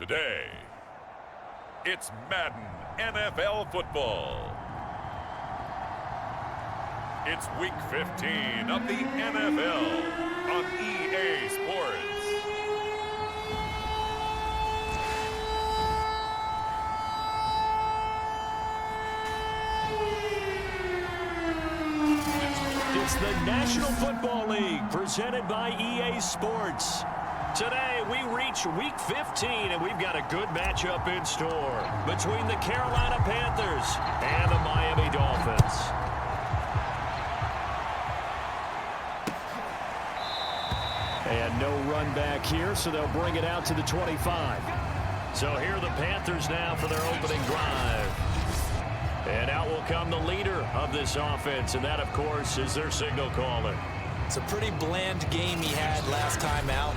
Today, it's Madden NFL football. It's Week 15 of the NFL on EA Sports. It's the National Football League presented by EA Sports. Today, we reach Week 15, and we've got a good matchup in store between the Carolina Panthers and the Miami Dolphins. And no run back here, so they'll bring it out to the 25. So here are the Panthers now for their opening drive. And out will come the leader of this offense, and that, of course, is their signal caller. It's a pretty bland game he had last time out.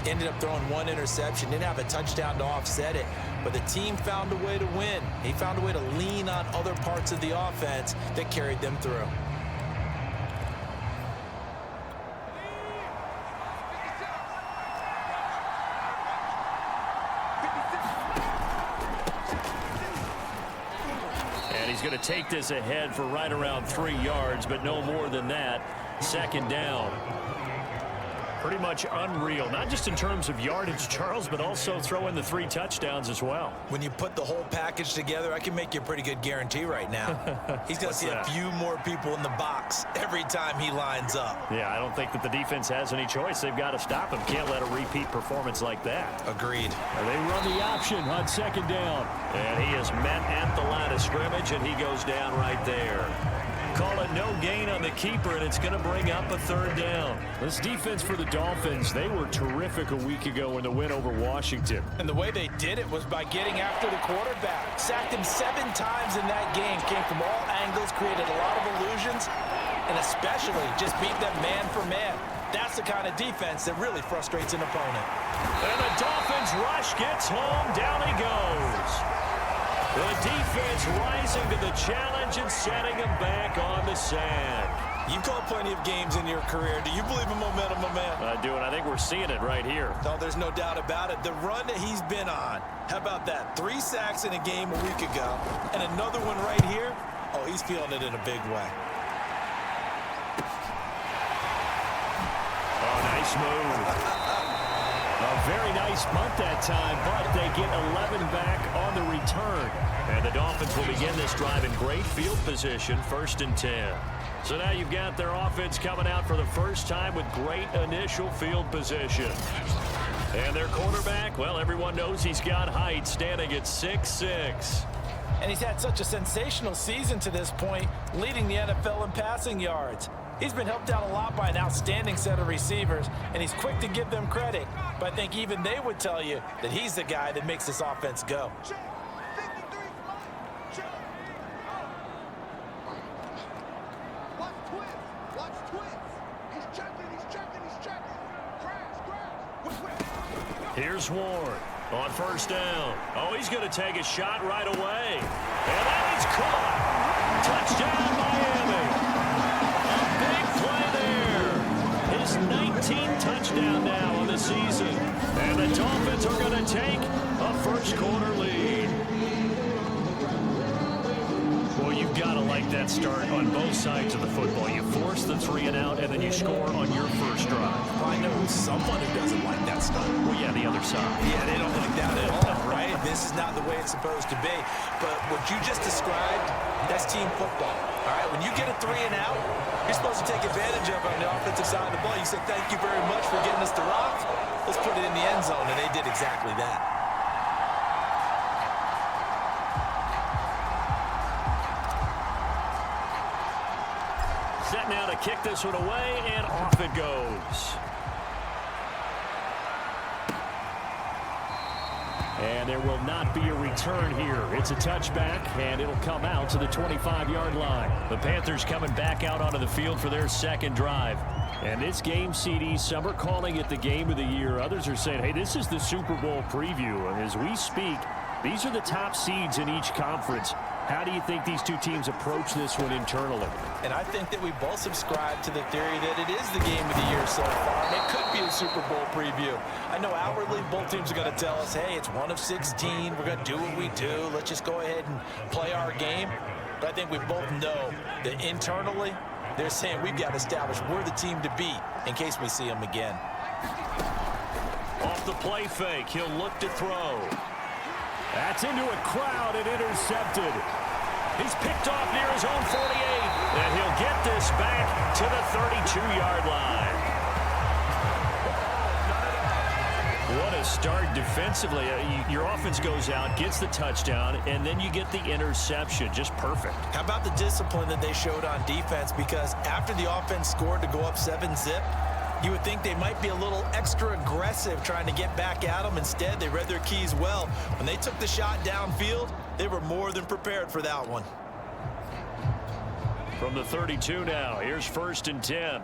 Ended up throwing one interception, didn't have a touchdown to offset it, but the team found a way to win. He found a way to lean on other parts of the offense that carried them through. And he's going to take this ahead for right around 3 yards, but no more than that. Second down. Pretty much unreal, not just in terms of yardage, Charles, but also throw in the 3 touchdowns as well. When you put the whole package together, I can make you a pretty good guarantee right now. He's going to see a few more people in the box every time he lines up. Yeah, I don't think that the defense has any choice. They've got to stop him. Can't let a repeat performance like that. Agreed. And they run the option on second down. And he is met at the line of scrimmage, and he goes down right there. Call it no gain on the keeper, and it's going to bring up a third down. This defense for the Dolphins, they were terrific a week ago in the win over Washington. And the way they did it was by getting after the quarterback. Sacked him 7 times in that game. Came from all angles, created a lot of illusions, and especially just beat them man for man. That's the kind of defense that really frustrates an opponent. And the Dolphins rush gets home. Down he goes. The defense rising to the challenge and setting him back on the sand. You've called plenty of games in your career. Do you believe in momentum, my man? I do, and I think we're seeing it right here. No, there's no doubt about it. The run that he's been on, how about that? 3 sacks in a game a week ago, and another one right here. Oh, he's feeling it in a big way. Oh, nice move. A very nice punt that time, but they get 11 back on the return. And the Dolphins will begin this drive in great field position, 1st and 10. So now you've got their offense coming out for the first time with great initial field position. And their quarterback, well, everyone knows he's got height, standing at 6'6". And he's had such a sensational season to this point, leading the NFL in passing yards. He's been helped out a lot by an outstanding set of receivers, and he's quick to give them credit. But I think even they would tell you that he's the guy that makes this offense go. Here's Ward on 1st down. Oh, he's going to take a shot right away. And that is caught. Touchdown, Miami. His 19th touchdown now on the season. And the Dolphins are going to take a first-quarter lead. Well, you've got to like that start on both sides of the football. You force the 3 and out, and then you score on your first drive. I know someone who doesn't like that start. Well, yeah, the other side. Yeah, they don't like that at all, right? This is not the way it's supposed to be. But what you just described, that's team football. All right, when you get a 3 and out, you're supposed to take advantage of it on the offensive side of the ball. You say, thank you very much for getting us the rock. Let's put it in the end zone, and they did exactly that. Set now to kick this one away, and off it goes. And there will not be a return here. It's a touchback, and it'll come out to the 25-yard line. The Panthers coming back out onto the field for their second drive. And this game, CD, some are calling it the game of the year. Others are saying, hey, this is the Super Bowl preview. And as we speak, these are the top seeds in each conference How do you think these two teams approach this one internally? And I think that we both subscribe to the theory that it is the game of the year so far, and it could be a Super Bowl preview. I know outwardly both teams are going to tell us, hey, it's 1 of 16. We're going to do what we do. Let's just go ahead and play our game. But I think we both know that internally they're saying we've got to establish we're the team to beat in case we see them again. Off the play fake, he'll look to throw. That's into a crowd and intercepted. He's picked off near his own 48, and he'll get this back to the 32-yard line. What a start defensively. Your offense goes out, gets the touchdown, and then you get the interception. Just perfect. How about the discipline that they showed on defense? Because after the offense scored to go up 7-zip, you would think they might be a little extra aggressive trying to get back at them. Instead, they read their keys well. When they took the shot downfield, they were more than prepared for that one. From the 32 now, here's 1st and 10.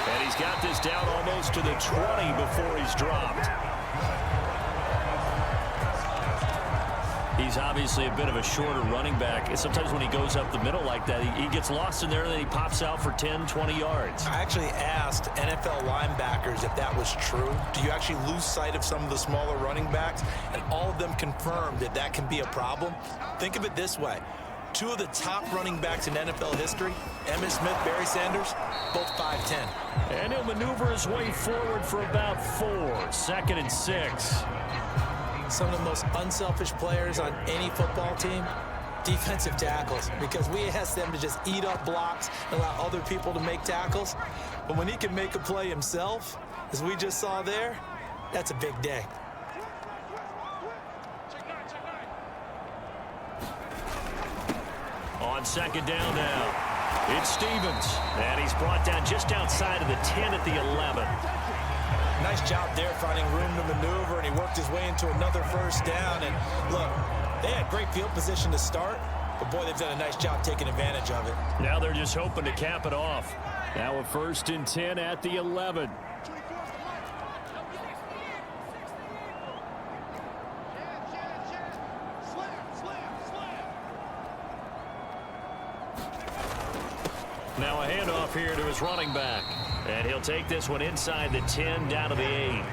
And he's got this down almost to the 20 before he's dropped. He's obviously a bit of a shorter running back. Sometimes when he goes up the middle like that, he gets lost in there and then he pops out for 10, 20 yards. I actually asked NFL linebackers if that was true. Do you actually lose sight of some of the smaller running backs? And all of them confirmed that that can be a problem. Think of it this way. 2 of the top running backs in NFL history, Emmitt Smith, Barry Sanders, both 5'10". And he'll maneuver his way forward for about 4. 2nd and 6. Some of the most unselfish players on any football team, defensive tackles, because we ask them to just eat up blocks and allow other people to make tackles. But when he can make a play himself, as we just saw there, that's a big day. On 2nd down now, it's Stevens, and he's brought down just outside of the 10 at the 11. Nice job there finding room to maneuver, and he worked his way into another 1st down. And look, they had great field position to start, but boy, they've done a nice job taking advantage of it. Now they're just hoping to cap it off. Now a 1st and 10 at the 11. Now a handoff here to his running back. And he'll take this one inside the 10 down to the 8.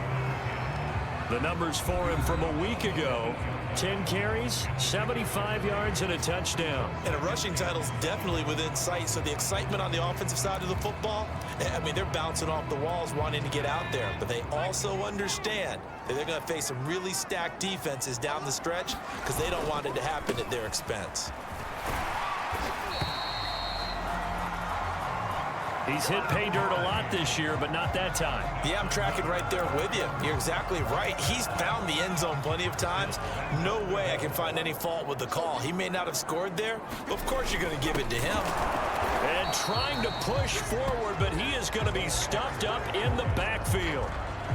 The numbers for him from a week ago. 10 carries, 75 yards, and a touchdown. And a rushing title's definitely within sight, so the excitement on the offensive side of the football, I mean, they're bouncing off the walls wanting to get out there. But they also understand that they're going to face some really stacked defenses down the stretch because they don't want it to happen at their expense. He's hit pay dirt a lot this year, but not that time. Yeah, I'm tracking right there with you. You're exactly right. He's found the end zone plenty of times. No way I can find any fault with the call. He may not have scored there, but of course you're going to give it to him. And trying to push forward, but he is going to be stuffed up in the backfield.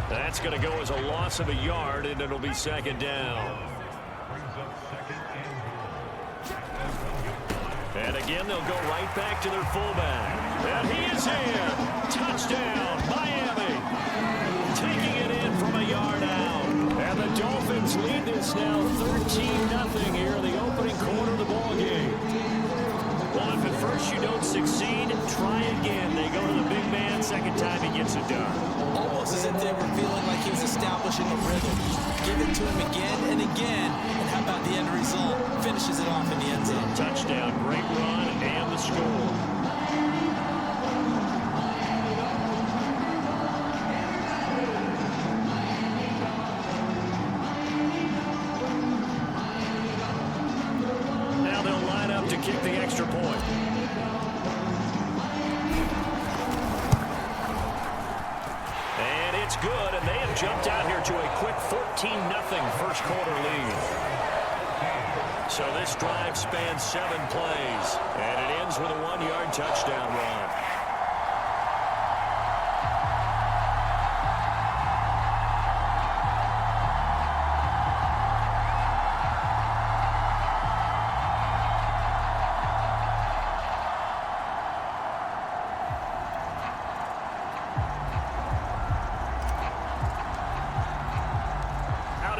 That's going to go as a loss of a yard, and it'll be 2nd down. And again, they'll go right back to their fullback. And he is in. Touchdown, Miami. Taking it in from a yard out. And the Dolphins lead this now 13-0 here in the opening quarter of the ballgame. Well, if at first you don't succeed, try again. They go to the big man. 2nd time he gets it done. Almost as if they were feeling like he was establishing a rhythm. Give it to him again and again. And how about the end result? Finishes it off in the end zone. Touchdown, great run, and the score. Now they'll line up to kick the extra point. And it's good, and they have jumped out here to a quick 14-0 first quarter lead. So this drive spans 7 plays, and it ends with a 1-yard touchdown run.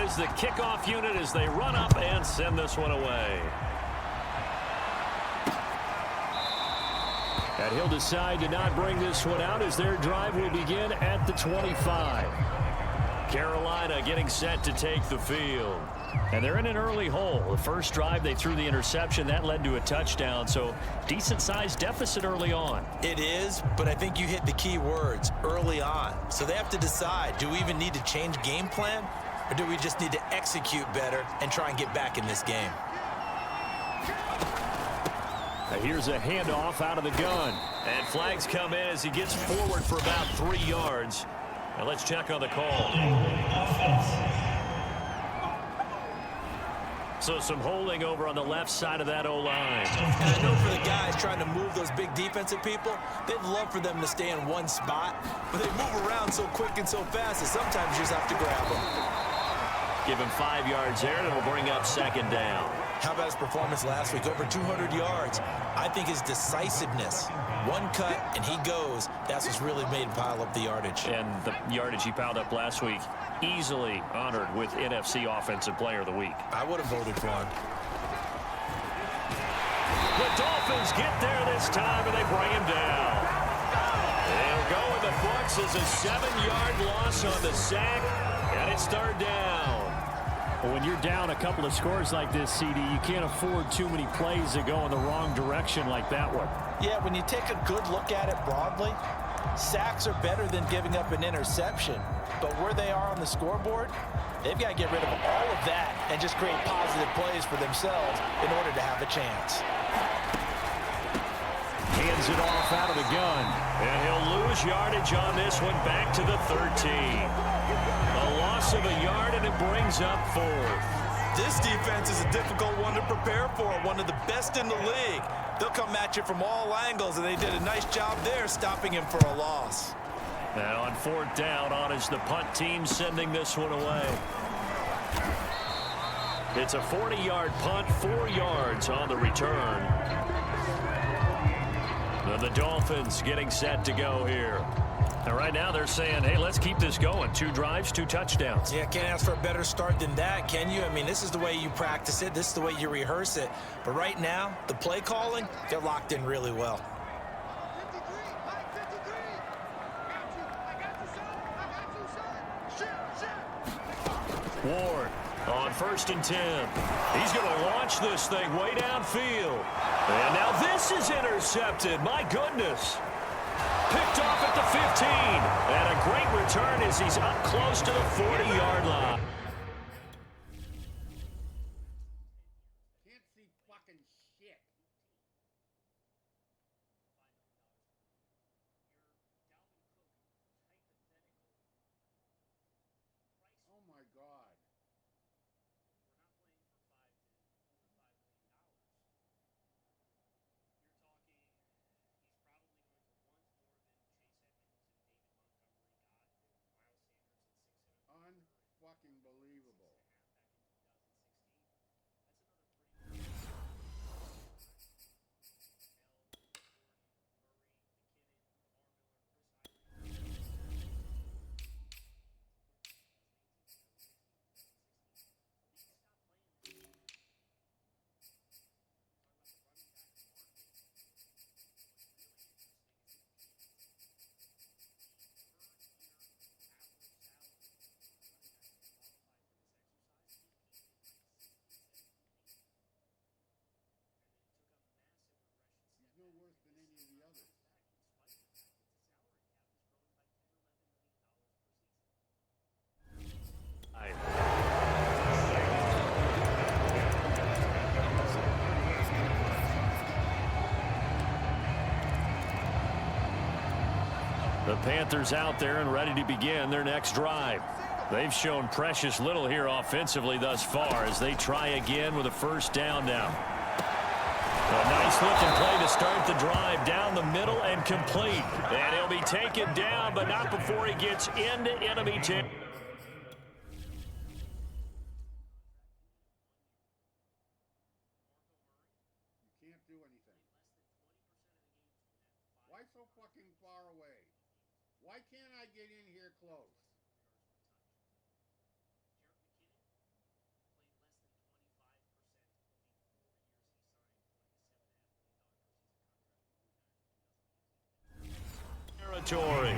is the kickoff unit as they run up and send this one away. And he'll decide to not bring this one out as their drive will begin at the 25. Carolina getting set to take the field. And they're in an early hole. The first drive, they threw the interception. That led to a touchdown. So decent-sized deficit early on. It is, but I think you hit the key words, early on. So they have to decide, do we even need to change game plan? Or do we just need to execute better and try and get back in this game? Here's a handoff out of the gun. And flags come in as he gets forward for about 3 yards. Now let's check on the call. So some holding over on the left side of that O-line. And I know for the guys trying to move those big defensive people, they'd love for them to stay in one spot, but they move around so quick and so fast that sometimes you just have to grab them. Give him 5 yards there, and it'll bring up second down. How about his performance last week? Over 200 yards. I think his decisiveness, one cut and he goes, that's what's really made him pile up the yardage. And the yardage he piled up last week, easily honored with NFC Offensive Player of the Week. I would have voted for him. The Dolphins get there this time, and they bring him down. They'll go in the books as a 7-yard loss on the sack, and it's third down. Well, when you're down a couple of scores like this, CD, you can't afford too many plays that go in the wrong direction like that one. Yeah, when you take a good look at it broadly, sacks are better than giving up an interception. But where they are on the scoreboard, they've got to get rid of all of that and just create positive plays for themselves in order to have a chance. Hands it off out of the gun. And he'll lose yardage on this one back to the 13. A loss of a yard, and it brings up fourth. This defense is a difficult one to prepare for, one of the best in the league. They'll come at you from all angles, and they did a nice job there stopping him for a loss. Now on fourth down, on is the punt team sending this one away. It's a 40-yard punt, 4 yards on the return. And the Dolphins getting set to go here. And right now they're saying, hey, let's keep this going. 2 drives, 2 touchdowns. Yeah, can't ask for a better start than that, can you? I mean, this is the way you practice it. This is the way you rehearse it. But right now, the play calling, they're locked in really well. Ward on 1st and 10. He's going to launch this thing way downfield. And now this is intercepted. My goodness. Picked off at the 15. And a great return as he's up close to the 40-yard line. Can't see fucking shit. Oh my God. Unfucking believable. No worse than any of the others. The Panthers out there and ready to begin their next drive. They've shown precious little here offensively thus far as they try again with a first down now. A nice looking play to start the drive down the middle and complete. And he'll be taken down, but not before he gets into enemy territory. You can't do anything. Why so fucking far away? Why can't I get in here close? territory.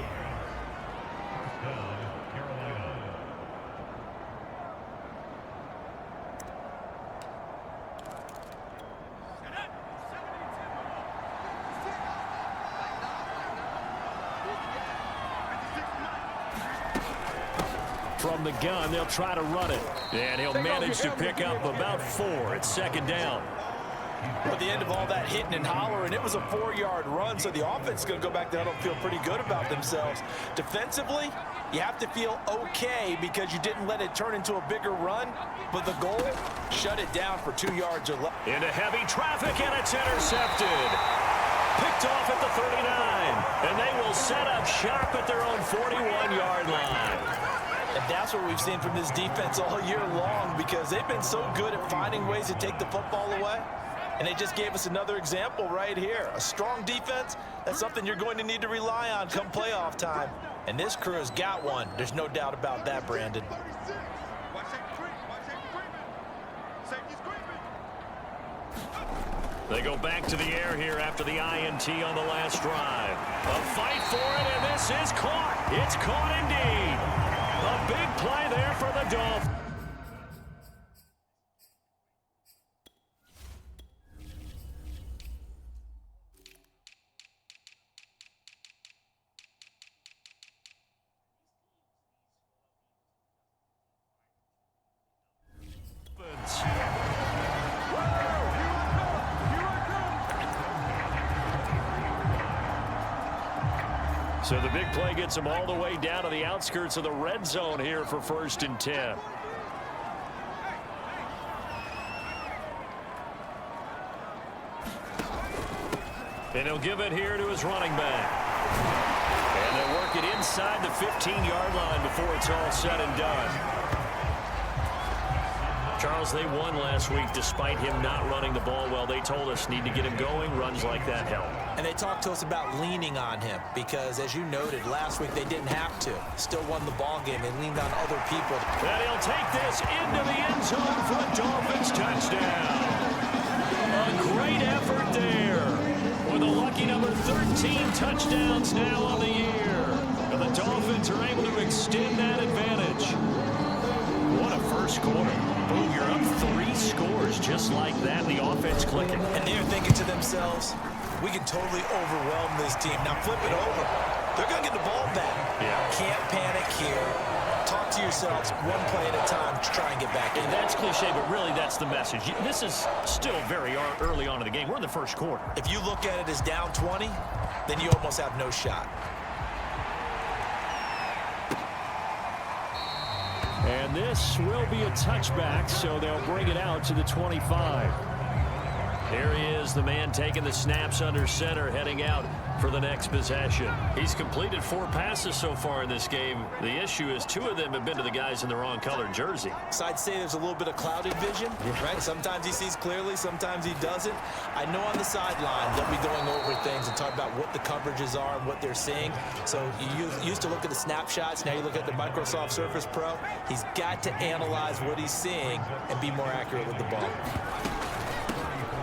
From the gun, they'll try to run it. And he'll manage to pick up about 4. It's second down. At the end of all that hitting and hollering, it was a 4-yard run, so the offense is going to go back there and feel pretty good about themselves. Defensively, you have to feel okay because you didn't let it turn into a bigger run, but the goal, shut it down for 2 yards or less. Into heavy traffic, and it's intercepted. Picked off at the 39, and they will set up shop at their own 41-yard line. And that's what we've seen from this defense all year long because they've been so good at finding ways to take the football away. And they just gave us another example right here. A strong defense, that's something you're going to need to rely on come playoff time. And this crew has got one. There's no doubt about that, Brandon. They go back to the air here after the INT on the last drive. A fight for it, and this is caught. It's caught indeed. A big play there for the Dolphins. So the big play gets them all the way down to the outskirts of the red zone here for 1st and 10. And he'll give it here to his running back. And they'll work it inside the 15-yard line before it's all said and done. Charles, they won last week despite him not running the ball well. They told us need to get him going. Runs like that help. And they talked to us about leaning on him because, as you noted, last week they didn't have to. Still won the ball game. They leaned on other people. And he'll take this into the end zone for a Dolphins touchdown. A great effort there with a lucky number 13 touchdowns now on the year. And the Dolphins are able to extend that advantage. What a first quarter. Boom, you're up 3 scores just like that. The offense clicking. And they're thinking to themselves, we can totally overwhelm this team. Now flip it over. They're going to get the ball back. Yeah. Can't panic here. Talk to yourselves one play at a time to try and get back in. And that's cliche, but really that's the message. This is still very early on in the game. We're in the first quarter. If you look at it as down 20, then you almost have no shot. And this will be a touchback, so they'll bring it out to the 25. Here he is, the man taking the snaps under center, heading out for the next possession. He's completed 4 passes so far in this game. The issue is 2 of them have been to the guys in the wrong colored jersey. So I'd say there's a little bit of clouded vision, right? Sometimes he sees clearly, sometimes he doesn't. I know on the sideline they'll be going over things and talk about what the coverages are and what they're seeing. So you used to look at the snapshots, now you look at the Microsoft Surface Pro. He's got to analyze what he's seeing and be more accurate with the ball.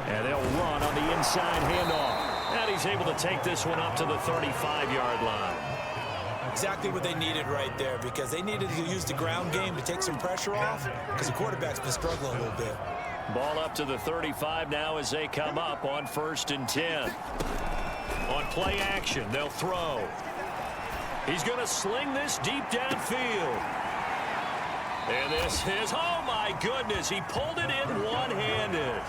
And they'll run on the inside handoff. And he's able to take this one up to the 35-yard line. Exactly what they needed right there because they needed to use the ground game to take some pressure off because the quarterback's been struggling a little bit. Ball up to the 35 now as they come up on 1st and 10. On play action, they'll throw. He's going to sling this deep downfield. And this is, oh my goodness, he pulled it in one-handed.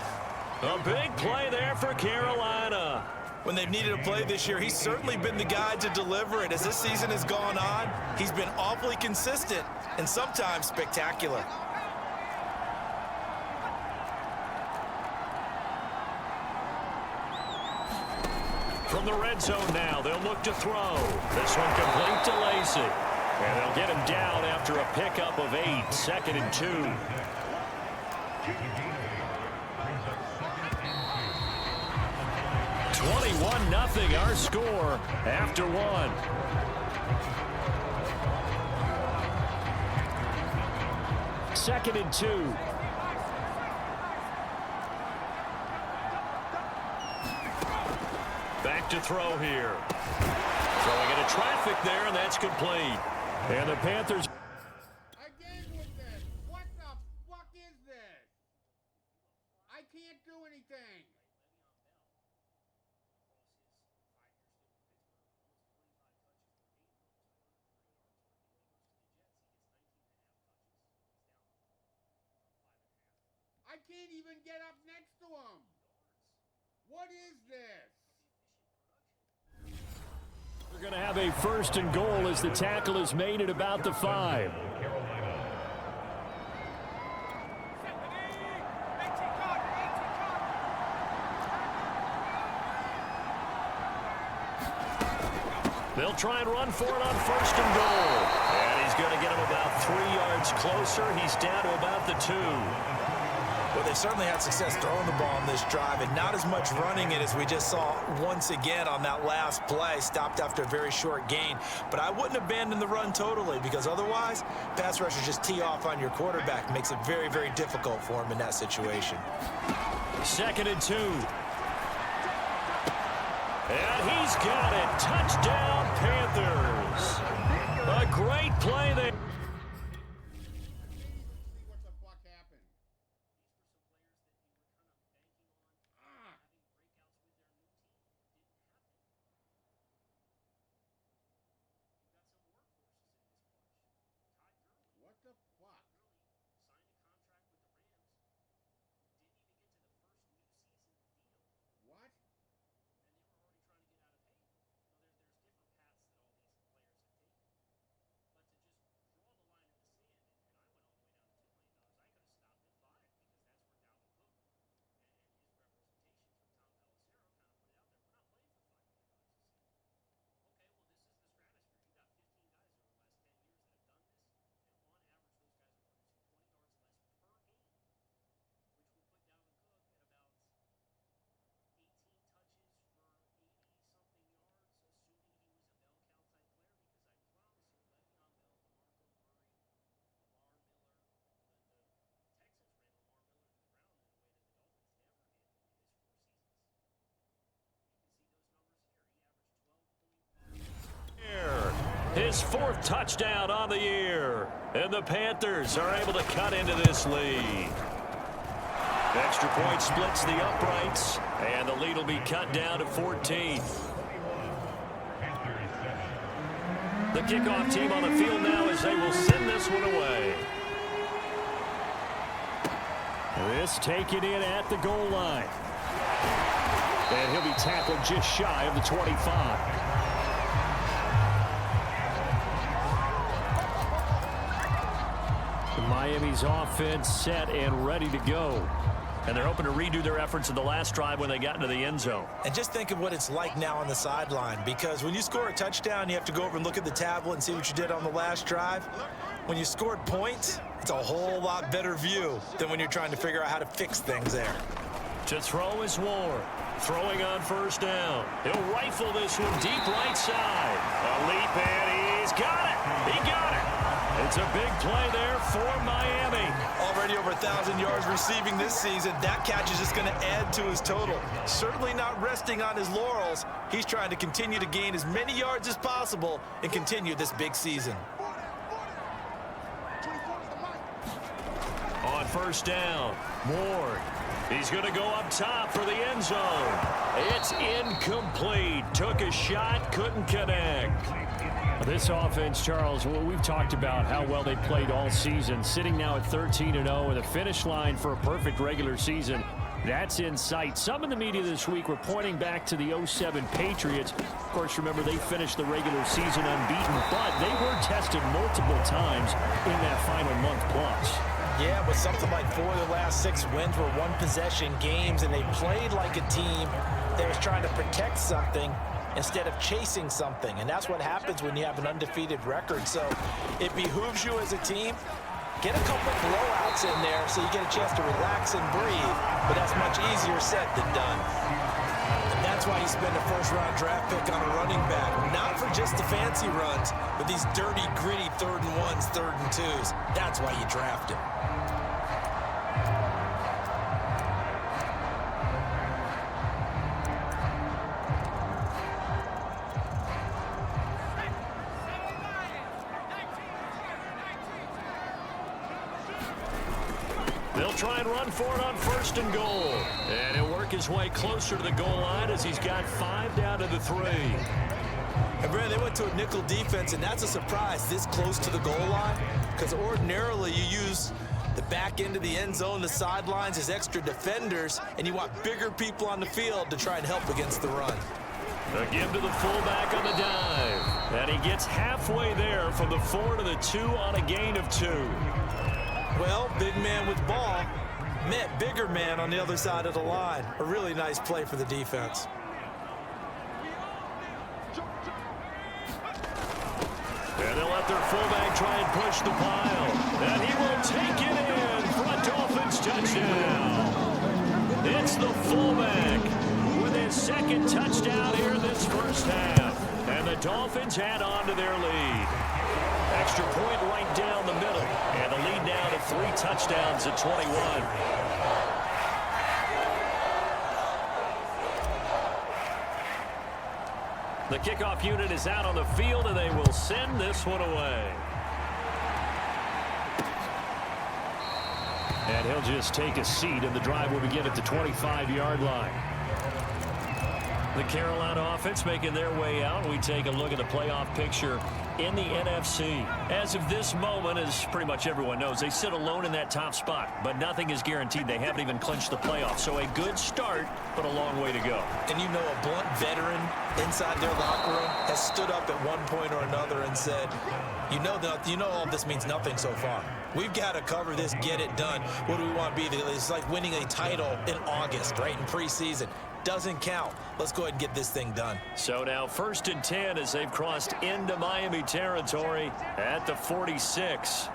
A big play there for Carolina. When they've needed a play this year, he's certainly been the guy to deliver it. As this season has gone on, he's been awfully consistent and sometimes spectacular. From the red zone now, they'll look to throw. This one complete to Lacey. And they'll get him down after a pickup of 8, 2nd and 2. 21-0 our score after 1. Second and 2. Back to throw here. Throwing into traffic there, and that's complete. And the Panthers... Again with this. What the fuck is this? I can't do anything. I can't even get up next to him. What is this? They're going to have a first and goal as the tackle is made at about the 5. They'll try and run for it on first and goal. And he's going to get him about 3 yards closer. He's down to about the 2. Well, they certainly had success throwing the ball on this drive, and not as much running it as we just saw once again on that last play. Stopped after a very short gain. But I wouldn't abandon the run totally, because otherwise, pass rushers just tee off on your quarterback. Makes it very, very difficult for him in that situation. 2nd and 2. And he's got it. Touchdown, Panthers. A great play there. See what the fuck happened. What the fuck? What? His 4th touchdown on the year. And the Panthers are able to cut into this lead. Extra point splits the uprights, and the lead will be cut down to 14. The kickoff team on the field now as they will send this one away. This taken in at the goal line. And he'll be tackled just shy of the 25. Miami's offense set and ready to go. And they're hoping to redo their efforts in the last drive when they got into the end zone. And just think of what it's like now on the sideline, because when you score a touchdown, you have to go over and look at the tablet and see what you did on the last drive. When you scored points, it's a whole lot better view than when you're trying to figure out how to fix things there. To throw is Ward. Throwing on first down. He'll rifle this one deep right side. A leap, and he's got it. He got it. It's a big play there for Miami. Already over 1,000 yards receiving this season. That catch is just going to add to his total. Certainly not resting on his laurels. He's trying to continue to gain as many yards as possible and continue this big season. On first down, Ward. He's going to go up top for the end zone. It's incomplete. Took a shot, couldn't connect. This offense, Charles, well, we've talked about how well they played all season. Sitting now at 13-0 with a finish line for a perfect regular season. That's in sight. Some in the media this week were pointing back to the 07 Patriots. Of course, remember, they finished the regular season unbeaten, but they were tested multiple times in that final month plus. Yeah, but something like 4 of the last 6 wins were one-possession games, and they played like a team that was trying to protect something instead of chasing something. And that's what happens when you have an undefeated record. So it behooves you as a team, get a couple blowouts in there so you get a chance to relax and breathe. But that's much easier said than done. And that's why you spend a first-round draft pick on a running back. Not for just the fancy runs, but these dirty, gritty 3rd and 1s, 3rd and 2s. That's why you draft him. try and run for it on 1st and goal. And he'll work his way closer to the goal line as he's got 5 down to the 3. And Brad, they went to a nickel defense, and that's a surprise this close to the goal line, because ordinarily you use the back end of the end zone, the sidelines as extra defenders, and you want bigger people on the field to try and help against the run. A give to the fullback on the dive. And he gets halfway there from the 4 to the 2 on a gain of 2. Well, big man with ball met bigger man on the other side of the line. A really nice play for the defense. And they'll let their fullback try and push the pile. And he will take it in for a Dolphins touchdown. It's the fullback with his 2nd touchdown here this first half. And the Dolphins add on to their lead. Extra point right down the middle. And the lead now to 3 touchdowns at 21. The kickoff unit is out on the field, and they will send this one away. And he'll just take a seat, and the drive will begin at the 25-yard line. The Carolina offense making their way out. We take a look at the playoff picture in the NFC. As of this moment, as pretty much everyone knows, they sit alone in that top spot, but nothing is guaranteed. They haven't even clinched the playoffs, so a good start, but a long way to go. And you know, a blunt veteran inside their locker room has stood up at one point or another and said, you know all this means nothing so far. We've got to cover this, get it done. What do we want to be? It's like winning a title in August, right, in preseason. Doesn't count. Let's go ahead and get this thing done. So now 1st and 10 as they've crossed into Miami territory at the 46.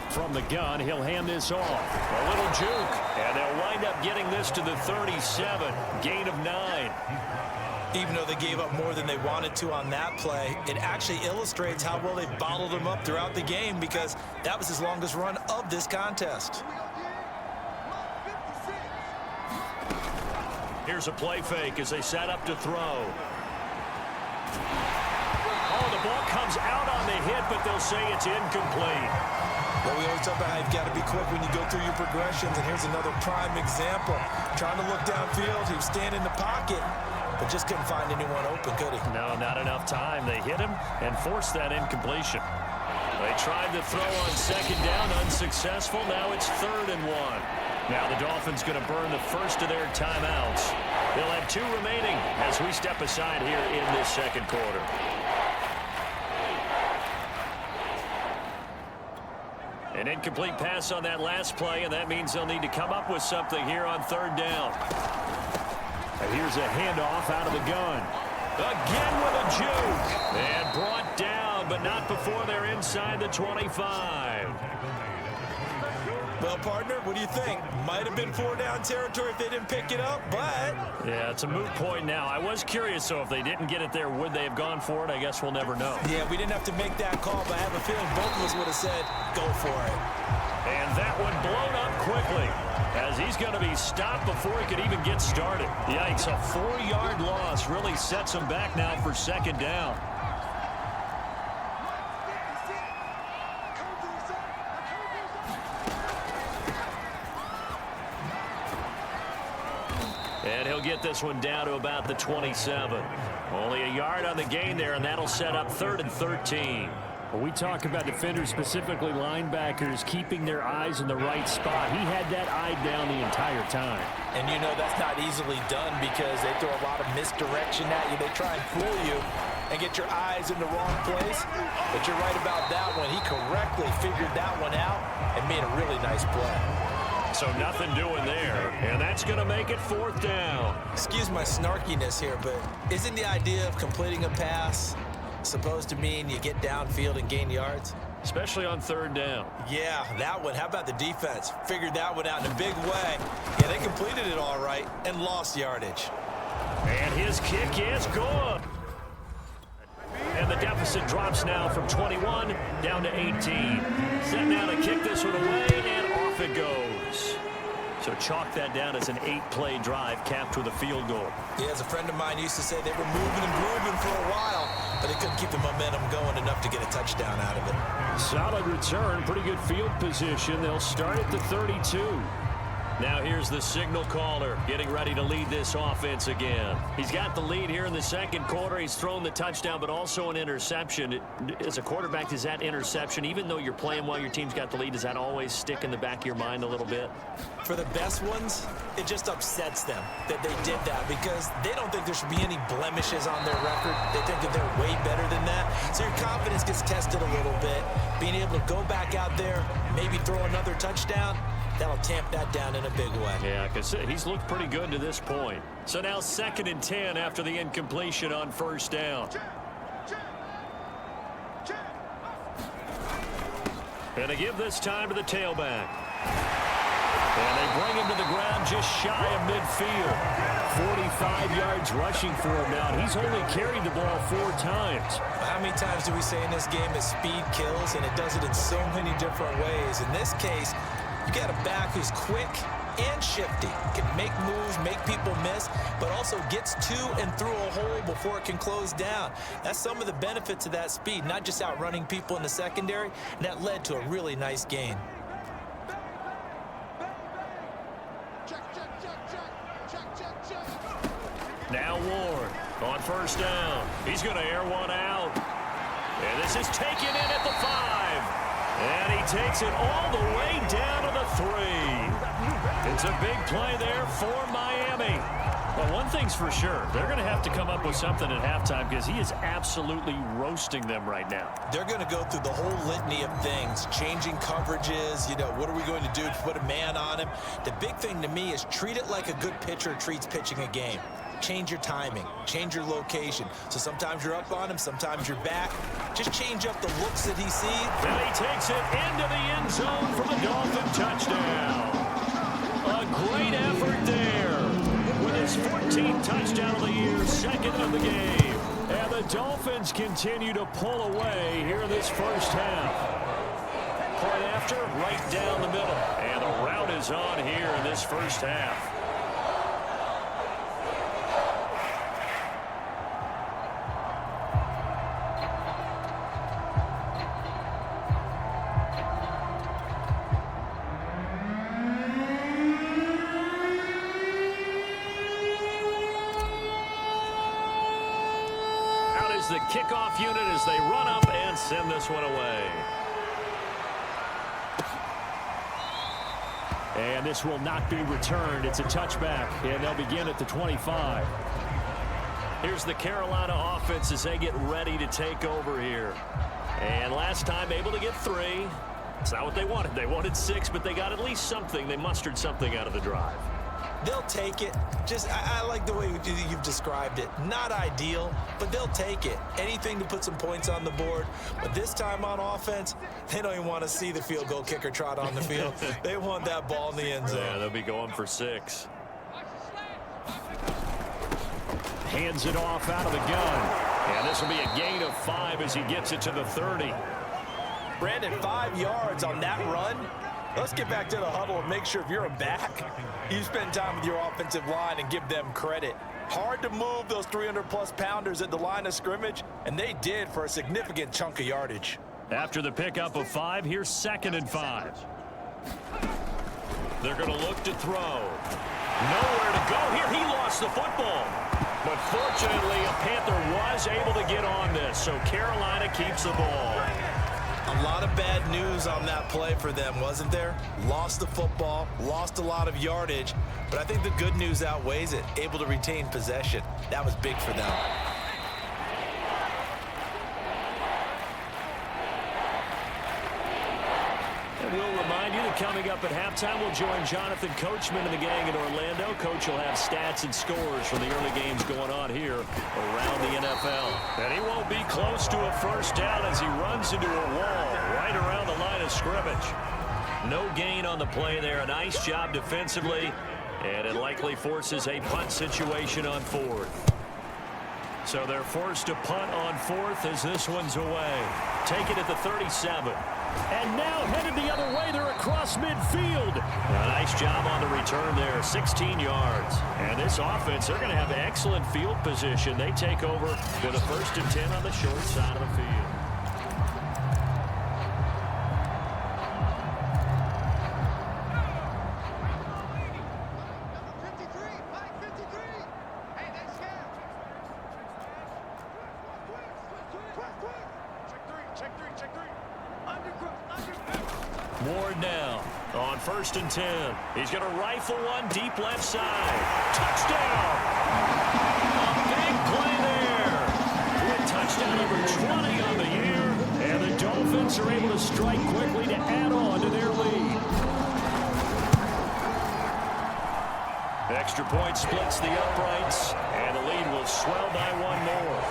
From the gun, he'll hand this off. A little juke. And they'll wind up getting this to the 37. Gain of 9. Even though they gave up more than they wanted to on that play, it actually illustrates how well they've bottled them up throughout the game, because that was his longest run of this contest. Here's a play fake as they set up to throw. Oh, the ball comes out on the hit, but they'll say it's incomplete. Well, we always talk about how you've got to be quick when you go through your progressions, and here's another prime example. Trying to look downfield, he was standing in the pocket, but just couldn't find anyone open, could he? No, not enough time. They hit him and forced that incompletion. They tried to throw on 2nd down, unsuccessful. Now it's 3rd and 1. Now the Dolphins going to burn the first of their timeouts. They'll have 2 remaining as we step aside here in this 2nd quarter. An incomplete pass on that last play, and that means they'll need to come up with something here on 3rd down. And here's a handoff out of the gun. Again with a juke. And brought down, but not before they're inside the 25. Well, partner, what do you think? Might have been 4-down territory if they didn't pick it up, but... Yeah, it's a moot point now. I was curious, so if they didn't get it there, would they have gone for it? I guess we'll never know. Yeah, we didn't have to make that call, but I have a feeling both of us would have said, go for it. And that one blown up quickly, as he's going to be stopped before he could even get started. Yikes, a 4-yard loss really sets him back now for 2nd down. And he'll get this one down to about the 27. Only a yard on the gain there, and that'll set up 3rd and 13. When we talk about defenders, specifically linebackers, keeping their eyes in the right spot, he had that eye down the entire time. And you know that's not easily done, because they throw a lot of misdirection at you. They try and fool you and get your eyes in the wrong place. But you're right about that one. He correctly figured that one out and made a really nice play. So nothing doing there, and that's going to make it 4th down. Excuse my snarkiness here, but isn't the idea of completing a pass supposed to mean you get downfield and gain yards? Especially on 3rd down. Yeah, that one. How about the defense? Figured that one out in a big way. Yeah, they completed it all right and lost yardage. And his kick is good. And the deficit drops now from 21 down to 18. Set now to kick this one away, and off it goes. So chalk that down as an 8-play drive capped with a field goal. Yeah, as a friend of mine used to say, they were moving and grooving for a while. but they couldn't keep the momentum going enough to get a touchdown out of it. Solid return, pretty good field position. They'll start at the 32. Now here's the signal caller getting ready to lead this offense again. He's got the lead here in the second quarter. He's thrown the touchdown, but also an interception. As a quarterback, does that interception, even though you're playing while your team's got the lead, does that always stick in the back of your mind a little bit? For the best ones, it just upsets them that they did that because they don't think there should be any blemishes on their record. They think that they're way better than that. So your confidence gets tested a little bit. Being able to go back out there, maybe throw another touchdown, that'll tamp that down in a big way. Yeah, because he's looked pretty good to this point. So now 2nd and 10 after the incompletion on first down. And they give this time to the tailback. And they bring him to the ground just shy of midfield. 45 yards rushing for him now. He's only carried the ball 4 times. How many times do we say in this game that speed kills, and it does it in so many different ways? In this case, you got a back who's quick and shifty, can make moves, make people miss, but also gets to and through a hole before it can close down. That's some of the benefits of that speed, not just outrunning people in the secondary, and that led to a really nice gain. Now Ward on first down. He's going to air one out. And this is taken in at the 5. And he takes it all the way down to the 3. It's a big play there for Miami. Well, one thing's for sure. They're going to have to come up with something at halftime because he is absolutely roasting them right now. They're going to go through the whole litany of things, changing coverages, what are we going to do to put a man on him? The big thing to me is treat it like a good pitcher treats pitching a game. Change your timing, change your location. So sometimes you're up on him, sometimes you're back. Just change up the looks that he sees. And he takes it into the end zone for the Dolphin touchdown. A great effort there with his 14th touchdown of the year, 2nd of the game. And the Dolphins continue to pull away here in this first half. Point after, right down the middle. And the route is on here in this first half. The kickoff unit as they run up and send this one away. And this will not be returned. It's a touchback, and they'll begin at the 25. Here's the Carolina offense as they get ready to take over here. And last time able to get 3. It's not what they wanted. They wanted 6, but they got at least something. They mustered something out of the drive. They'll take it. I like the way you've described it. Not ideal, but they'll take it. Anything to put some points on the board. But this time on offense, they don't even want to see the field goal kicker trot on the field. They want that ball in the end zone. Yeah, they'll be going for 6. Hands it off out of the gun. And this will be a gain of 5 as he gets it to the 30. Brandon, 5 yards on that run. Let's get back to the huddle and make sure if you're a back, you spend time with your offensive line and give them credit. Hard to move those 300-plus pounders at the line of scrimmage, and they did for a significant chunk of yardage. After the pickup of 5, here's 2nd and 5. They're going to look to throw. Nowhere to go here. He lost the football. But fortunately, a Panther was able to get on this, so Carolina keeps the ball. A lot of bad news on that play for them, wasn't there? Lost the football, lost a lot of yardage, but I think the good news outweighs it. Able to retain possession. That was big for them. And we'll remind you that coming up at halftime, we'll join Jonathan Coachman and the gang in Orlando. Coach will have stats and scores from the early games going on here around the NFL. And he won't be close to a first down as he runs into a wall right around the line of scrimmage. No gain on the play there. A nice job defensively, and it likely forces a punt situation on 4th. So they're forced to punt on 4th as this one's away. Take it at the 37. And now headed the other way. They're across midfield. A nice job on the return there. there, 16 yards. And this offense, they're going to have excellent field position. They take over with a 1st and 10 on the short side of the field. Ward now on 1st and 10. He's going to rifle one deep left side. Touchdown! A big play there. With touchdown number 20 on the year. And the Dolphins are able to strike quickly to add on to their lead. Extra point splits the uprights. And the lead will swell by one more.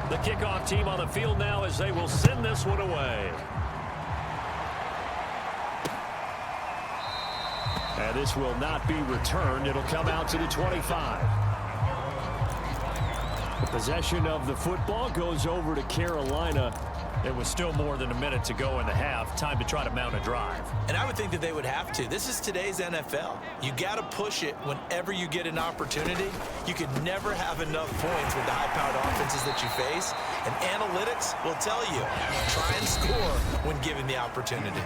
The kickoff team on the field now as they will send this one away. And this will not be returned. It'll come out to the 25. The possession of the football goes over to Carolina. It was still more than a minute to go in the half. Time to try to mount a drive. And I would think that they would have to. This is today's NFL. You got to push it whenever you get an opportunity. You can never have enough points with the high-powered offenses that you face. And analytics will tell you, try and score when given the opportunity.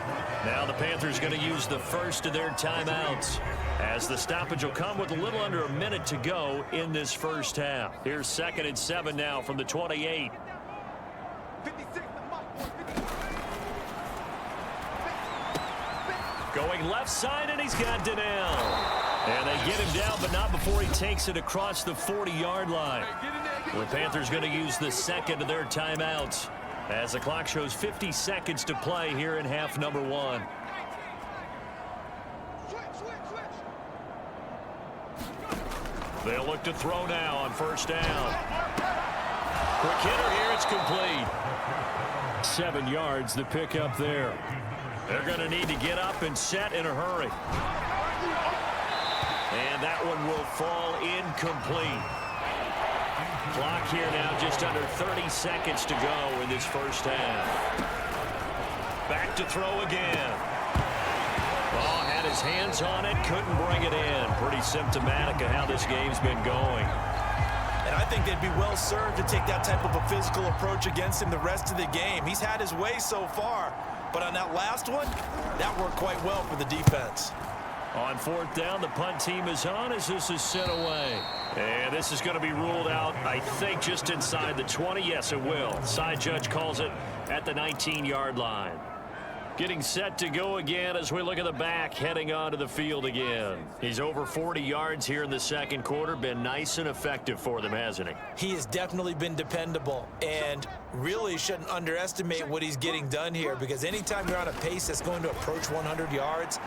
Now the Panthers going to use the first of their timeouts, as the stoppage will come with a little under a minute to go in this first half. Here's 2nd and 7 now from the 28. Going left side, and he's got Donnell. And they get him down, but not before he takes it across the 40-yard line. The Panthers going to use the second of their timeouts, as the clock shows 50 seconds to play here in half number 1. They'll look to throw now on 1st down. Quick hitter here, it's complete. 7 yards, the pickup there. They're going to need to get up and set in a hurry. And that one will fall incomplete. Clock here now just under 30 seconds to go in this first half. Back to throw again. Oh, had his hands on it, couldn't bring it in. Pretty symptomatic of how this game's been going. And I think they'd be well served to take that type of a physical approach against him the rest of the game. He's had his way so far. But on that last one, that worked quite well for the defense. On 4th down, the punt team is on as this is sent away. And this is going to be ruled out, I think, just inside the 20. Yes, it will. Side judge calls it at the 19-yard line. Getting set to go again as we look at the back, heading onto the field again. He's over 40 yards here in the second quarter. Been nice and effective for them, hasn't he? He has definitely been dependable, and really shouldn't underestimate what he's getting done here, because anytime you're on a pace that's going to approach 100 yards,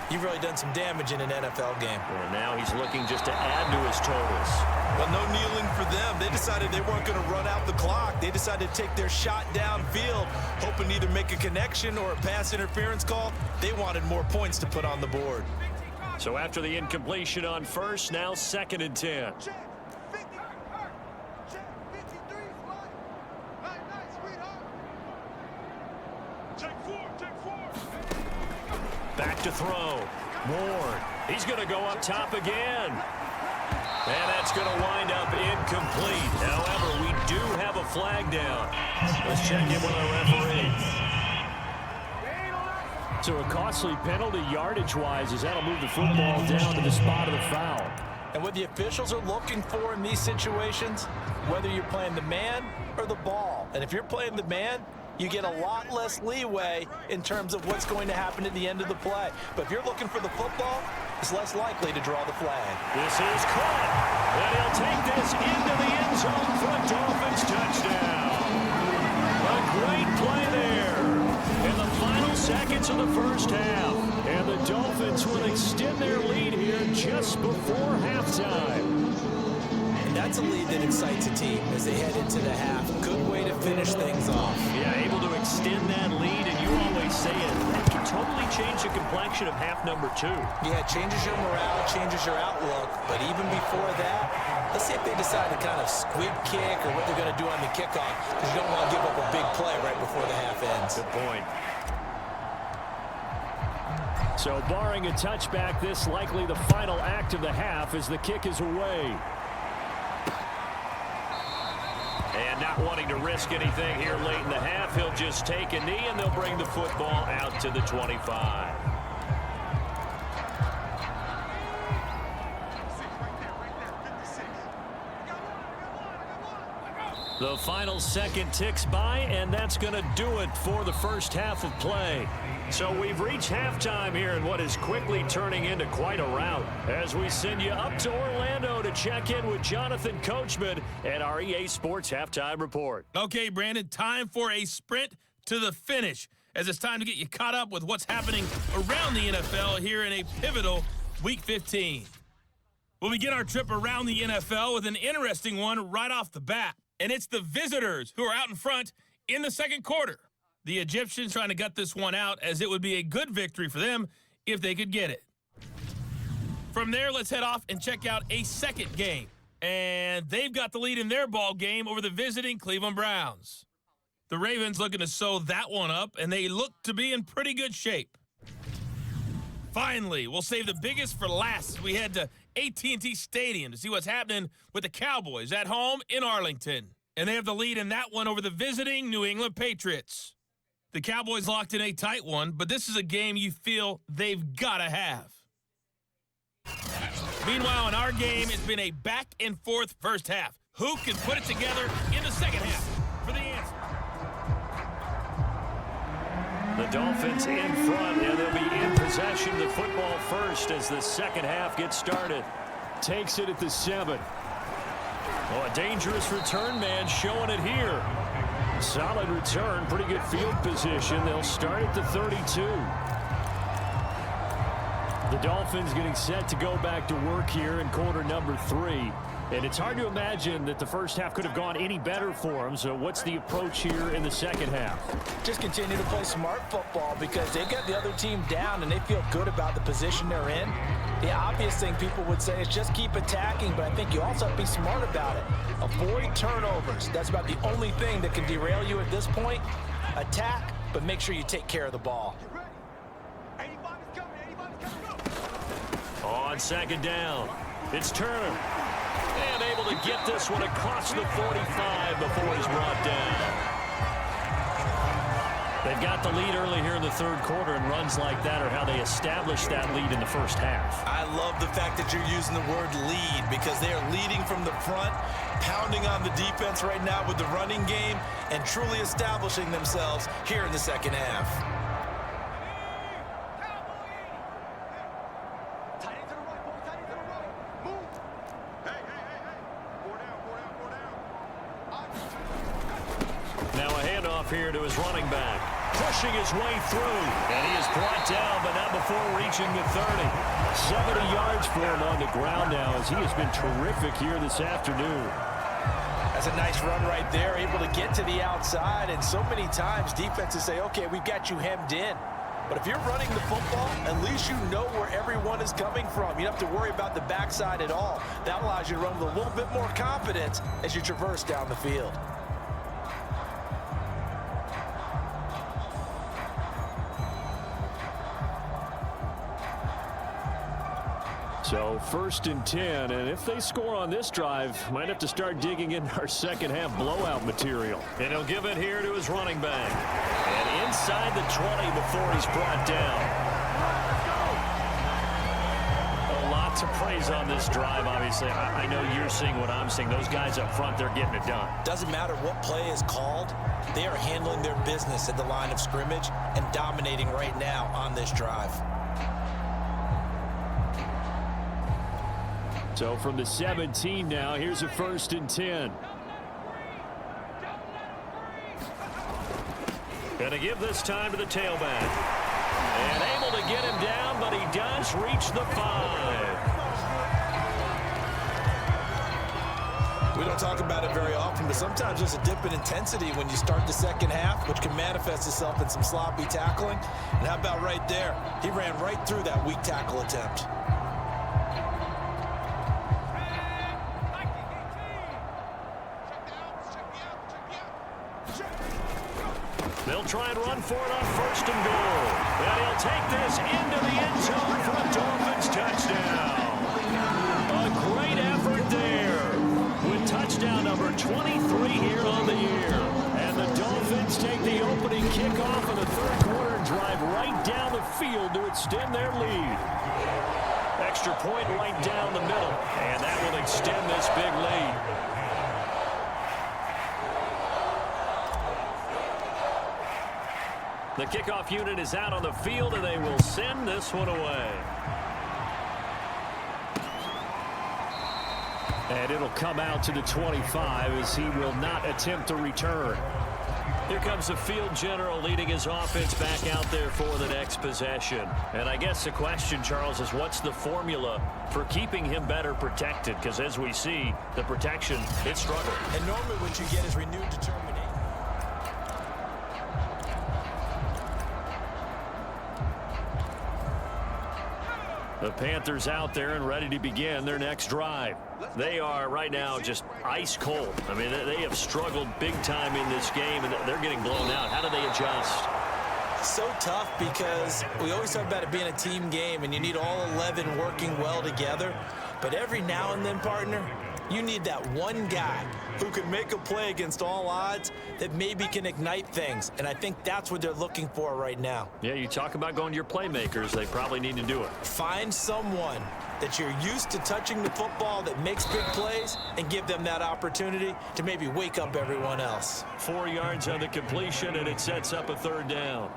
you've really done some damage in an NFL game. And now he's looking just to add to his totals. Well, no kneeling for them. They decided they weren't going to run out the clock. They decided to take their shot downfield, hoping to either make a connection or a pass interference call. They wanted more points to put on the board. So after the incompletion on 1st, now 2nd and 10. Back to throw. Ward. He's going to go up top again. And that's going to wind up incomplete. However, we do have a flag down. Let's check in with our referee. So a costly penalty yardage-wise, as that'll move the football down to the spot of the foul. And what the officials are looking for in these situations, whether you're playing the man or the ball. And if you're playing the man, you get a lot less leeway in terms of what's going to happen at the end of the play. But if you're looking for the football, it's less likely to draw the flag. This is caught. And he'll take this into the end zone for a Dolphins touchdown. A great play there in the final seconds of the first half. And the Dolphins will extend their lead here just before halftime. And That's a lead that excites a team as they head into the half. Good way to finish things off. Yeah, able to extend that lead, and you always say it. That can totally change the complexion of half number 2. Yeah, it changes your morale, changes your outlook. But even before that, let's see if they decide to kind of squib kick or what they're going to do on the kickoff, because you don't want to give up a big play right before the half ends. Good point. So barring a touchback, this likely the final act of the half as the kick is away. And not wanting to risk anything here late in the half, he'll just take a knee, and they'll bring the football out to the 25. The final second ticks by, and that's going to do it for the first half of play. So we've reached halftime here in what is quickly turning into quite a rout, as we send you up to Orlando to check in with Jonathan Coachman and our EA Sports Halftime Report. Okay, Brandon, time for a sprint to the finish, as it's time to get you caught up with what's happening around the NFL here in a pivotal Week 15. We'll begin our trip around the NFL with an interesting one right off the bat, and it's the visitors who are out in front in the second quarter. The Egyptians trying to gut this one out, as it would be a good victory for them if they could get it. From there, let's head off and check out a second game. And they've got the lead in their ball game over the visiting Cleveland Browns. The Ravens looking to sew that one up, and they look to be in pretty good shape. Finally, we'll save the biggest for last as we head to AT&T Stadium to see what's happening with the Cowboys at home in Arlington. And they have the lead in that one over the visiting New England Patriots. The Cowboys locked in a tight one, but this is a game you feel they've got to have. Meanwhile, in our game, it's been a back-and-forth first half. Who can put it together in the second half? For the answer. The Dolphins in front, and they'll be in possession of the football first as the second half gets started. Takes it at the 7. Oh, a dangerous return man showing it here. Solid return, pretty good field position. They'll start at the 32. The Dolphins getting set to go back to work here in quarter number 3. And it's hard to imagine that the first half could have gone any better for them. So what's the approach here in the second half? Just continue to play smart football because they've got the other team down and they feel good about the position they're in. The obvious thing people would say is just keep attacking, but I think you also have to be smart about it. Avoid turnovers. That's about the only thing that can derail you at this point. Attack, but make sure you take care of the ball. On second down, it's Turner. And able to get this one across the 45 before he's brought down. They've got the lead early here in the third quarter, and runs like that are how they establish that lead in the first half. I love the fact that you're using the word lead because they are leading from the front, pounding on the defense right now with the running game, and truly establishing themselves here in the second half. Now a handoff here to his running back. Pushing his way through. And he is brought down, but not before reaching the 30. 70 yards for him on the ground now as he has been terrific here this afternoon. That's a nice run right there, able to get to the outside. And so many times defenses say, okay, we've got you hemmed in. But if you're running the football, at least you know where everyone is coming from. You don't have to worry about the backside at all. That allows you to run with a little bit more confidence as you traverse down the field. So first and 10, and if they score on this drive, might have to start digging in our second half blowout material. And he'll give it here to his running back. And inside the 20 before he's brought down. A lot to praise on this drive, obviously. I know you're seeing what I'm seeing. Those guys up front, they're getting it done. Doesn't matter what play is called. They are handling their business at the line of scrimmage and dominating right now on this drive. So from the 17 now, here's a first and 10. Gonna give this time to the tailback. And able to get him down, but he does reach the 5. We don't talk about it very often, but sometimes there's a dip in intensity when you start the second half, which can manifest itself in some sloppy tackling. And how about right there? He ran right through that weak tackle attempt. They'll try and run for it on 1st and goal. And he'll take this into the end zone for a Dolphins touchdown. A great effort there with touchdown number 23 here on the year. And the Dolphins take the opening kickoff of the third quarter and drive right down the field to extend their lead. Extra point right down the middle. And that will extend this big lead. The kickoff unit is out on the field, and they will send this one away. And it'll come out to the 25 as he will not attempt to return. Here comes the field general leading his offense back out there for the next possession. And I guess the question, Charles, is what's the formula for keeping him better protected? Because as we see, the protection, it's struggling. And normally what you get is renewed determination. The Panthers out there and ready to begin their next drive. They are right now just ice cold. I mean, they have struggled big time in this game, and they're getting blown out. How do they adjust? So tough because we always talk about it being a team game, and you need all 11 working well together. But every now and then, partner, you need that one guy who can make a play against all odds that maybe can ignite things. And I think that's what they're looking for right now. Yeah, you talk about going to your playmakers. They probably need to do it. Find someone that you're used to touching the football that makes big plays and give them that opportunity to maybe wake up everyone else. 4 yards on the completion, and it sets up a 3rd down.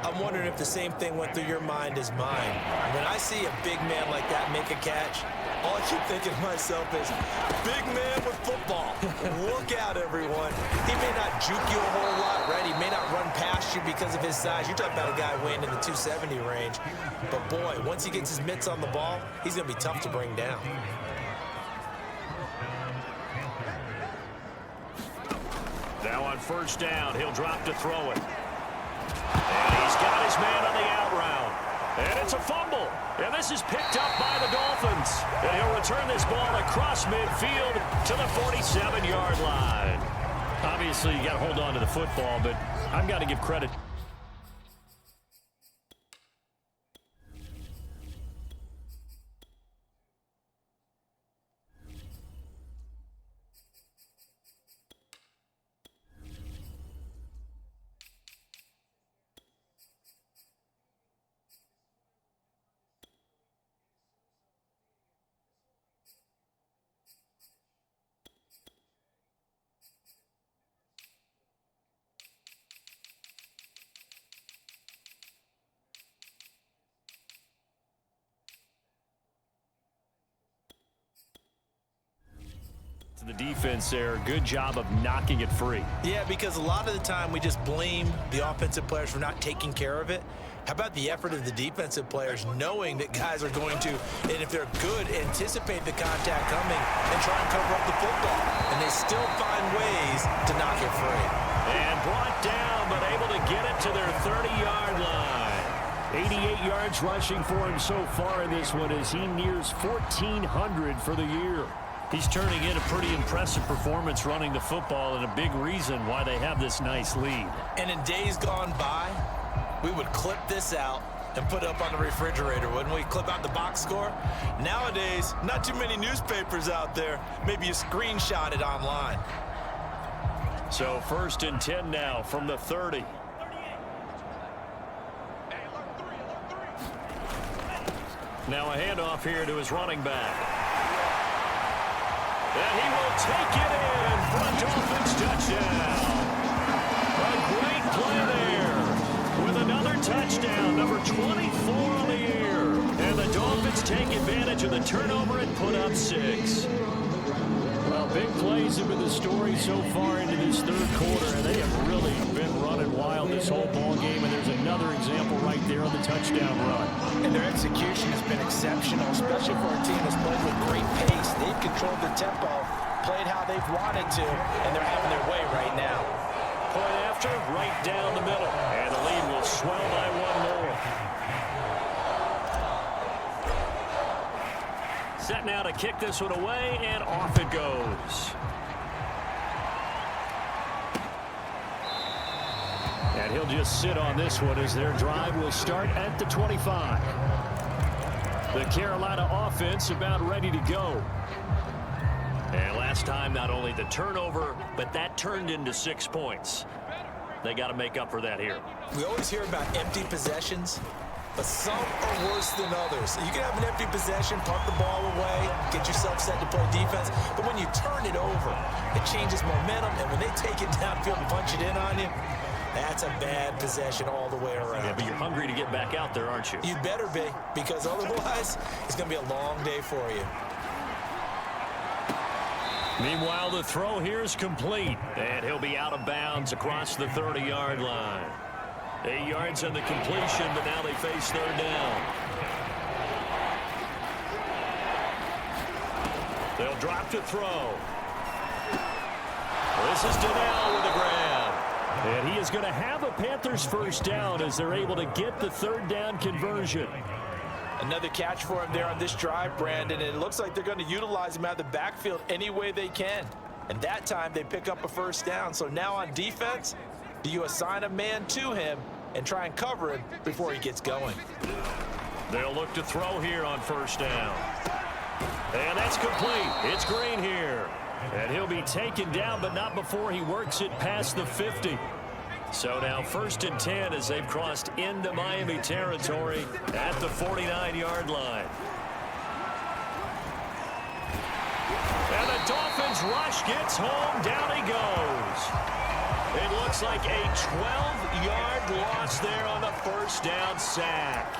I'm wondering if the same thing went through your mind as mine. When I see a big man like that make a catch, all I keep thinking to myself is, big man with football. Look out, everyone. He may not juke you a whole lot, right? He may not run past you because of his size. You're talking about a guy weighing in the 270 range. But, boy, once he gets his mitts on the ball, he's going to be tough to bring down. Now on 1st down, he'll drop to throw it. And he's got his man on the out route. And it's a fumble. And this is picked up by the Dolphins. And he'll return this ball across midfield to the 47-yard line. Obviously, you got to hold on to the football, but I've got to give credit. The defense there, good job of knocking it free. Yeah, because a lot of the time we just blame the offensive players for not taking care of it. How about the effort of the defensive players knowing that guys are going to, and if they're good, anticipate the contact coming and try and cover up the football. And they still find ways to knock it free. And brought down, but able to get it to their 30-yard line. 88 yards rushing for him so far in this one as he nears 1,400 for the year. He's turning in a pretty impressive performance running the football, and a big reason why they have this nice lead. And in days gone by, we would clip this out and put it up on the refrigerator, wouldn't we? Clip out the box score. Nowadays, not too many newspapers out there. Maybe you screenshot it online. So 1st and 10 now from the 30. Now a handoff here to his running back. And he will take it in for a Dolphins touchdown. A great play there with another touchdown, number 24 on the year. And the Dolphins take advantage of the turnover and put up 6. Well, big plays have been the story so far into this 3rd quarter, and they have really been running wild this whole ball game. And there's another example right there on the touchdown run. And their execution has been exceptional, especially for a team that's played with great pace. They've controlled the tempo played how they've wanted to, and they're having their way right now. Point after, right down the middle. And the lead will swell by one more. Set now to kick this one away, and off it goes. And he'll just sit on this one as their drive will start at the 25. The Carolina offense about ready to go. And last time, not only the turnover, but that turned into 6 points. They got to make up for that here. We always hear about empty possessions, but some are worse than others. You can have an empty possession, punt the ball away, get yourself set to play defense, but when you turn it over, it changes momentum, and when they take it downfield and punch it in on you, that's a bad possession all the way around. Yeah, but you're hungry to get back out there, aren't you? You'd better be, because otherwise, it's going to be a long day for you. Meanwhile, the throw here is complete, and he'll be out of bounds across the 30-yard line. 8 yards on the completion, but now they face third down. They'll drop to throw. This is Donnell with the grab. And he is going to have a Panthers first down as they're able to get the third down conversion. Another catch for him there on this drive, Brandon, and it looks like they're going to utilize him out of the backfield any way they can. And that time they pick up a first down. So now on defense, do you assign a man to him and try and cover him before he gets going? They'll look to throw here on first down. And that's complete. It's Green here. And he'll be taken down, but not before he works it past the 50. So now 1st and 10 as they've crossed into Miami territory at the 49-yard line. And the Dolphins rush gets home. Down he goes. It looks like a 12-yard loss there on the first down sack.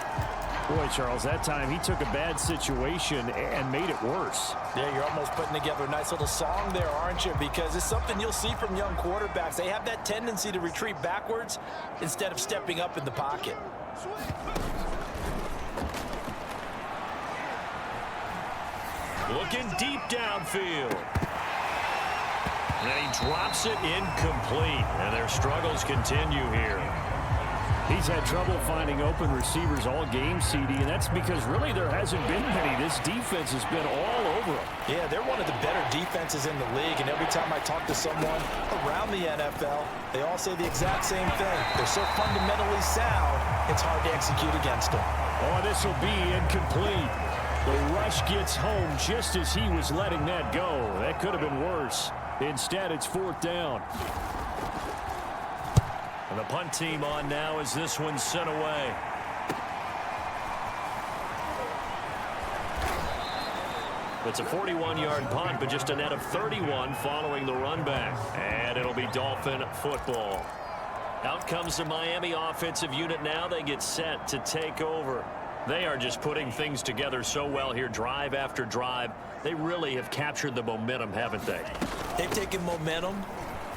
Boy, Charles, that time he took a bad situation and made it worse. Yeah, you're almost putting together a nice little song there, aren't you? Because it's something you'll see from young quarterbacks. They have that tendency to retreat backwards instead of stepping up in the pocket. Looking deep downfield. And he drops it incomplete. And their struggles continue here. He's had trouble finding open receivers all game, CD, and that's because really there hasn't been many. This defense has been all over him. Yeah, they're one of the better defenses in the league, and every time I talk to someone around the NFL, they all say the exact same thing. They're so fundamentally sound, it's hard to execute against them. Oh, this will be incomplete. The rush gets home just as he was letting that go. That could have been worse. Instead, it's 4th down. And the punt team on now as this one's sent away. It's a 41-yard punt, but just a net of 31 following the run back. And it'll be Dolphin football. Out comes the Miami offensive unit now. They get set to take over. They are just putting things together so well here, drive after drive. They really have captured the momentum, haven't they? They've taken momentum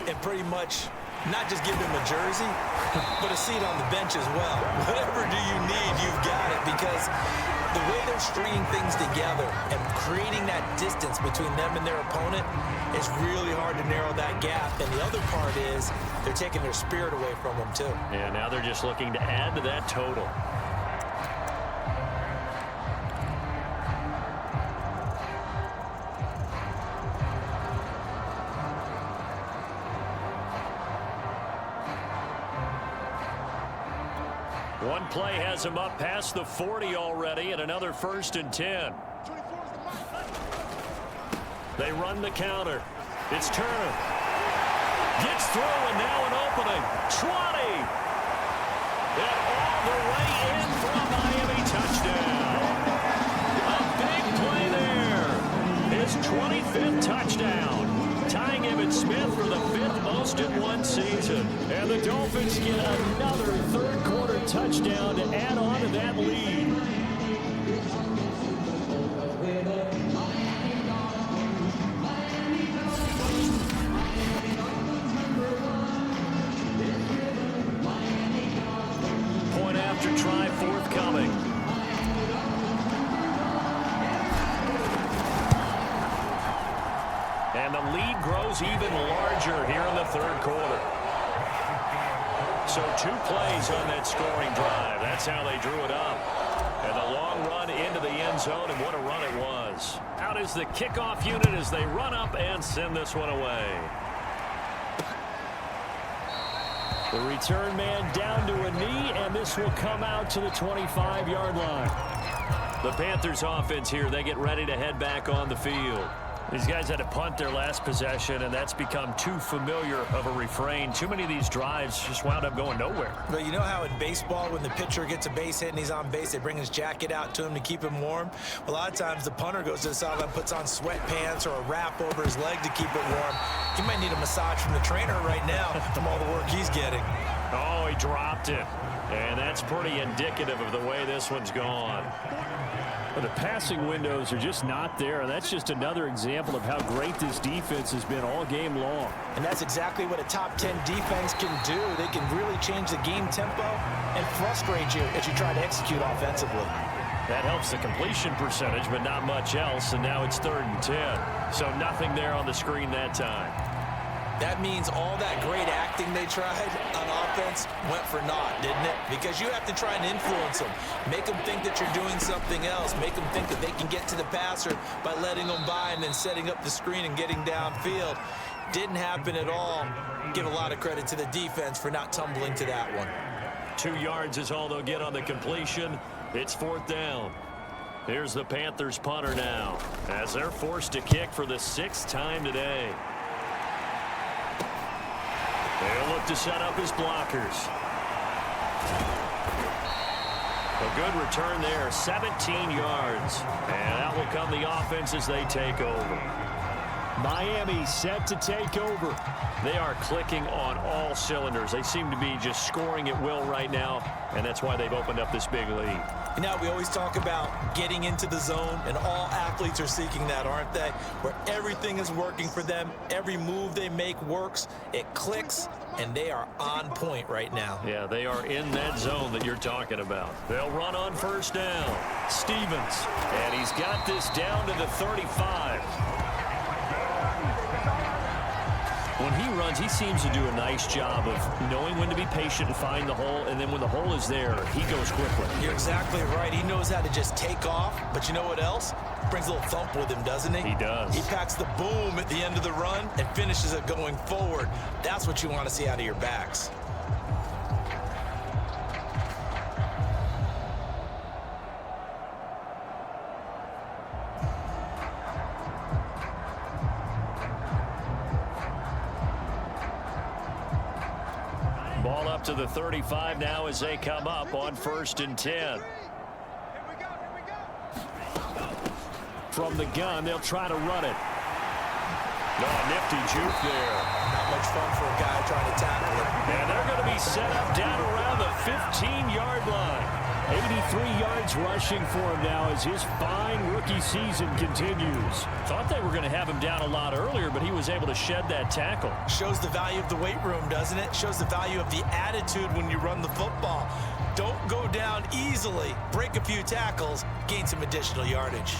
and pretty much not just give them a jersey, but a seat on the bench as well. Whatever do you need, you've got it, because the way they're stringing things together and creating that distance between them and their opponent is really hard to narrow that gap. And the other part is they're taking their spirit away from them, too. And now they're just looking to add to that total. One play has him up past the 40 already, and another 1st and 10. They run the counter. It's Turner. Gets through, and now an opening. 20. And all the way in for a Miami touchdown. A big play there. His 25th touchdown. Tying Emmitt Smith for the 5th most in one season. And the Dolphins get another third-quarter touchdown to add on to that lead. Point after try forthcoming. And the grows even larger here in the third quarter. So 2 plays on that scoring drive. That's how they drew it up. And the long run into the end zone, and what a run it was. Out is the kickoff unit as they run up and send this one away. The return man down to a knee, and this will come out to the 25-yard line. The Panthers offense here, they get ready to head back on the field. These guys had to punt their last possession, and that's become too familiar of a refrain. Too many of these drives just wound up going nowhere. But you know how in baseball, when the pitcher gets a base hit and he's on base, they bring his jacket out to him to keep him warm? A lot of times the punter goes to the sideline, puts on sweatpants or a wrap over his leg to keep it warm. He might need a massage from the trainer right now from all the work he's getting. Oh, he dropped it. And that's pretty indicative of the way this one's gone. But the passing windows are just not there, and that's just another example of how great this defense has been all game long. And that's exactly what a top 10 defense can do. They can really change the game tempo and frustrate you as you try to execute offensively. That helps the completion percentage, but not much else, and now it's 3rd and 10. So nothing there on the screen that time. That means all that great acting they tried on offense went for naught, didn't it? Because you have to try and influence them. Make them think that you're doing something else. Make them think that they can get to the passer by letting them by and then setting up the screen and getting downfield. Didn't happen at all. Give a lot of credit to the defense for not tumbling to that one. 2 yards is all they'll get on the completion. It's 4th down. Here's the Panthers punter now, as they're forced to kick for the 6th time today. They'll look to set up his blockers. A good return there, 17 yards. And out will come the offense as they take over. Miami set to take over. They are clicking on all cylinders. They seem to be just scoring at will right now, and that's why they've opened up this big lead. You know, we always talk about getting into the zone, and all athletes are seeking that, aren't they? Where everything is working for them, every move they make works, it clicks, and they are on point right now. Yeah, they are in that zone that you're talking about. They'll run on 1st down. Stevens, and he's got this down to the 35. When he runs, he seems to do a nice job of knowing when to be patient and find the hole, and then when the hole is there, he goes quickly. You're exactly right. He knows how to just take off, but you know what else? Brings a little thump with him, doesn't he? He does. He packs the boom at the end of the run and finishes it going forward. That's what you want to see out of your backs. Ball up to the 35 now as they come up on 1st and 10. From the gun, they'll try to run it. Oh, nifty juke there. Not much fun for a guy trying to tackle it. And they're going to be set up down around the 15-yard line. 83 yards rushing for him now as his fine rookie season continues. Thought they were going to have him down a lot earlier, but he was able to shed that tackle. Shows the value of the weight room, doesn't it? Shows the value of the attitude when you run the football. Don't go down easily. Break a few tackles, gain some additional yardage.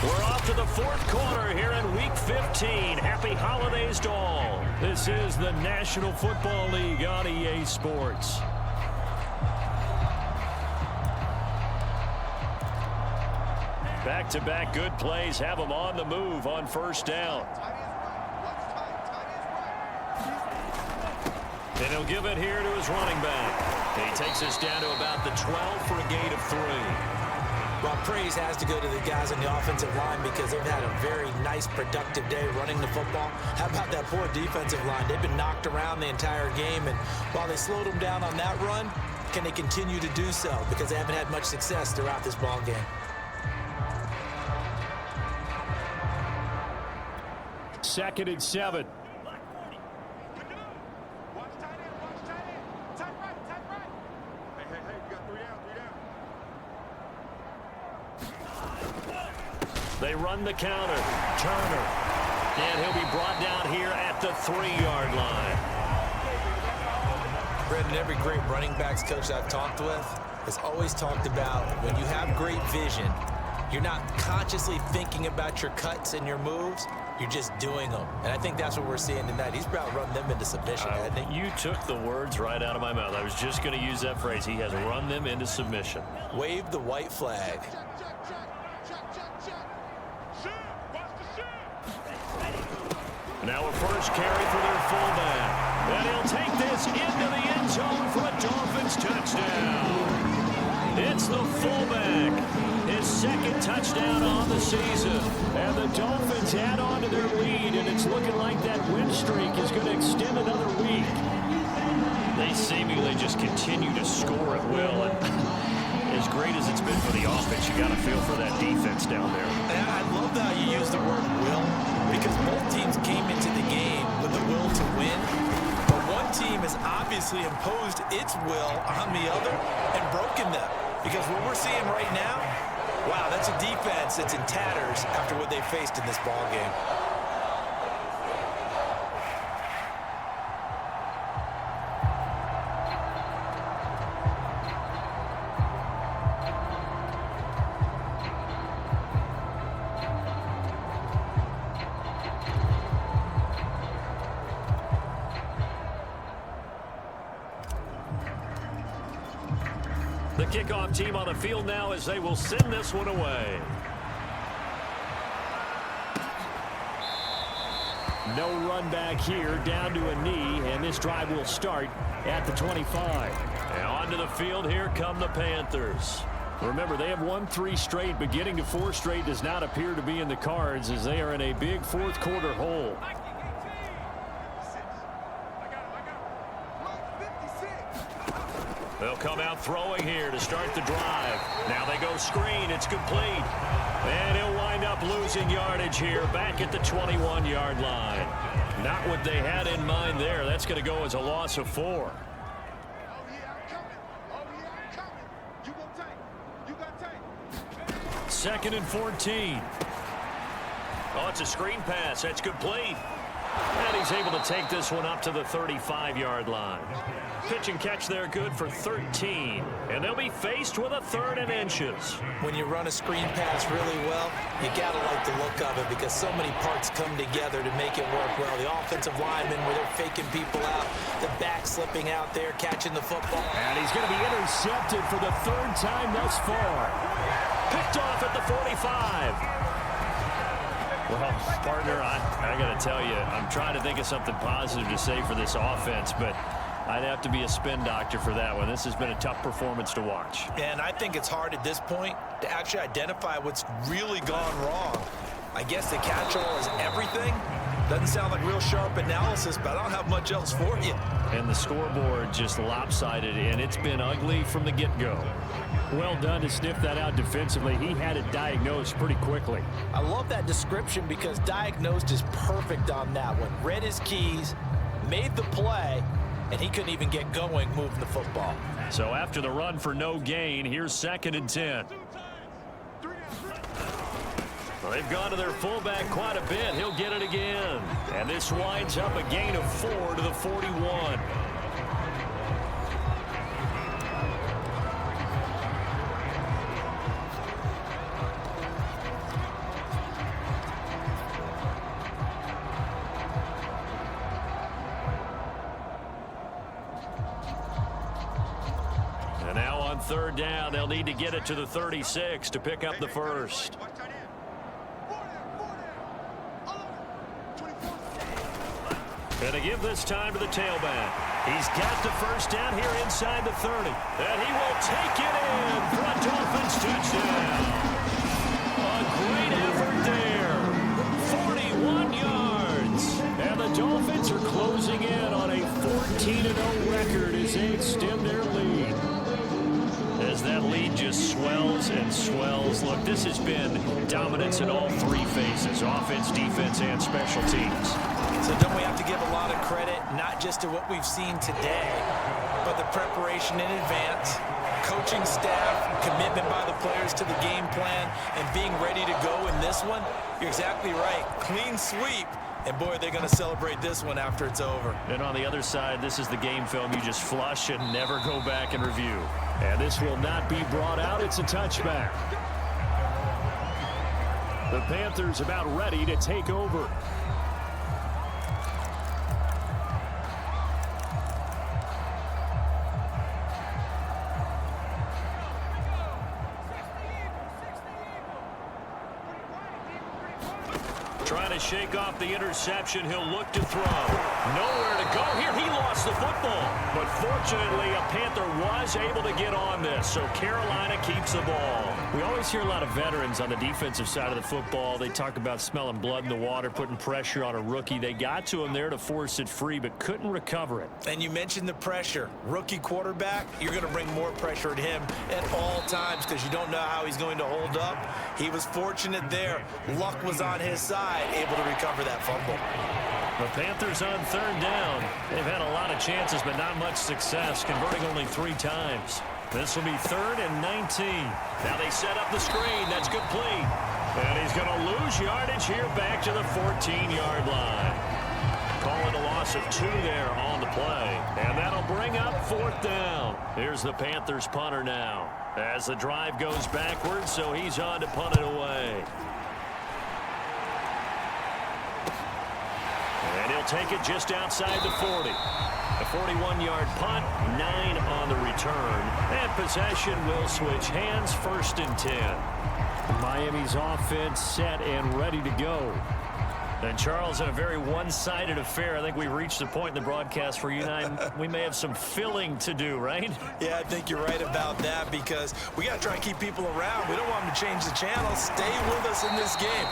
We're off to the 4th quarter here in Week 15. Happy holidays to all. This is the National Football League on EA Sports. Back-to-back good plays have them on the move on 1st down. And he'll give it here to his running back. He takes us down to about the 12 for a gain of 3. Well, praise has to go to the guys on the offensive line because they've had a very nice, productive day running the football. How about that poor defensive line? They've been knocked around the entire game, and while they slowed them down on that run, can they continue to do so? Because they haven't had much success throughout this ball game. Second and 7. They run the counter. Turner. And he'll be brought down here at the 3-yard line. Brendan, every great running backs coach I've talked with has always talked about when you have great vision, You're not consciously thinking about your cuts and your moves. You're just doing them. And I think that's what we're seeing tonight. He's about to run them into submission, hasn't he? You took the words right out of my mouth. I was just going to use that phrase. He has run them into submission. Wave the white flag. Now a first carry for their fullback. And he'll take this into the end zone for a Dolphins touchdown. It's the fullback. His second touchdown on the season. And the Dolphins add on to their lead, and it's looking like that win streak is going to extend another week. They seemingly just continue to score at will. And as great as it's been for the offense, you got to feel for that defense down there. And I love how you use the word will, because both teams came into the game with the will to win. But one team has obviously imposed its will on the other and broken them. Because what we're seeing right now, wow, that's a defense that's in tatters after what they faced in this ball game. The kickoff team on the field now as they will send this one away. No run back here, down to a knee, and this drive will start at the 25. And onto the field, here come the Panthers. Remember, they have won 3 straight, but getting to 4 straight does not appear to be in the cards as they are in a big fourth quarter hole. They'll come out throwing here to start the drive. Now they go screen. It's complete. And he'll wind up losing yardage here back at the 21-yard line. Not what they had in mind there. That's going to go as a loss of 4. Second and 14. Oh, it's a screen pass. That's complete. And he's able to take this one up to the 35-yard line. Pitch and catch there good for 13. And they'll be faced with a 3rd and inches. When you run a screen pass really well, you got to like the look of it because so many parts come together to make it work well. The offensive linemen where they're faking people out, the back slipping out there, catching the football. And he's going to be intercepted for the 3rd time thus far. Picked off at the 45. Well, partner, I got to tell you, I'm trying to think of something positive to say for this offense, but I'd have to be a spin doctor for that one. This has been a tough performance to watch. And I think it's hard at this point to actually identify what's really gone wrong. I guess the catch-all is everything. Doesn't sound like real sharp analysis, but I don't have much else for you. And the scoreboard just lopsided, and it's been ugly from the get-go. Well done to sniff that out defensively. He had it diagnosed pretty quickly. I love that description because diagnosed is perfect on that one. Read his keys, made the play, and he couldn't even get going moving the football. So after the run for no gain, here's 2nd and 10. Well, they've gone to their fullback quite a bit. He'll get it again. And this winds up a gain of 4 to the 41. And now on 3rd down, they'll need to get it to the 36 to pick up the first. And to give this time to the tailback. He's got the first down here inside the 30. And he will take it in for a Dolphins touchdown. A great effort there. 41 yards. And the Dolphins are closing in on a 14-0 record as they extend their lead. As that lead just swells and swells. Look, this has been dominance in all 3 phases, offense, defense, and special teams. So don't we have to give a lot of credit, not just to what we've seen today, but the preparation in advance, coaching staff, commitment by the players to the game plan, and being ready to go in this one? You're exactly right. Clean sweep. And, boy, they're going to celebrate this one after it's over. And on the other side, this is the game film you just flush and never go back and review. And this will not be brought out. It's a touchback. The Panthers about ready to take over. Trying to shake off the interception. He'll look to throw. Nowhere to go here. He lost the football. But fortunately, a Panther was able to get on this, so Carolina keeps the ball. We always hear a lot of veterans on the defensive side of the football. They talk about smelling blood in the water, putting pressure on a rookie. They got to him there to force it free, but couldn't recover it. And you mentioned the pressure. Rookie quarterback, you're going to bring more pressure at him at all times because you don't know how he's going to hold up. He was fortunate there. Luck was on his side, able to recover that fumble. The Panthers on third down. They've had a lot of chances, but not much success, converting only 3 times. This will be 3rd and 19. Now they set up the screen. That's complete. And he's going to lose yardage here back to the 14-yard line. Calling a loss of 2 there on the play. And that'll bring up 4th down. Here's the Panthers punter now. As the drive goes backwards, so he's on to punt it away. And he'll take it just outside the 40. A 41-yard punt, 9 on the return. And possession will switch hands, 1st and 10. Miami's offense set and ready to go. And Charles, in a very one-sided affair, I think we reached the point in the broadcast where you and I, we may have some filling to do, right? Yeah, I think you're right about that because we got to try and keep people around. We don't want them to change the channel. Stay with us in this game.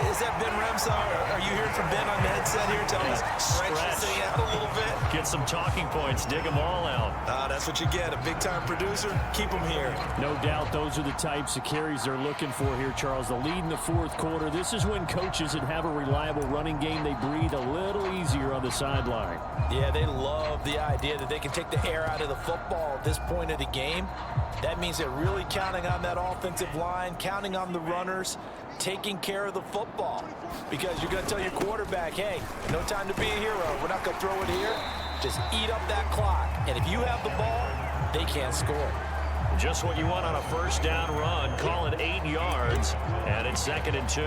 Is that Ben Remsa? Are you hearing from Ben on the headset here? Telling us stretch this thing out a little bit. Get some talking points. Dig them all out. That's what you get. A big-time producer. Keep them here. No doubt those are the types of carries they're looking for here, Charles. The lead in the 4th quarter. This is when coaches that have a reliable running game, they breathe a little easier on the sideline. Yeah, they love the idea that they can take the air out of the football at this point of the game. That means they're really counting on that offensive line, counting on the runners, taking care of the football. Because you're going to tell your quarterback, hey, no time to be a hero. We're not going to throw it here. Just eat up that clock. And if you have the ball, they can't score. Just what you want on a 1st down run. Call it 8 yards, and it's 2nd and 2.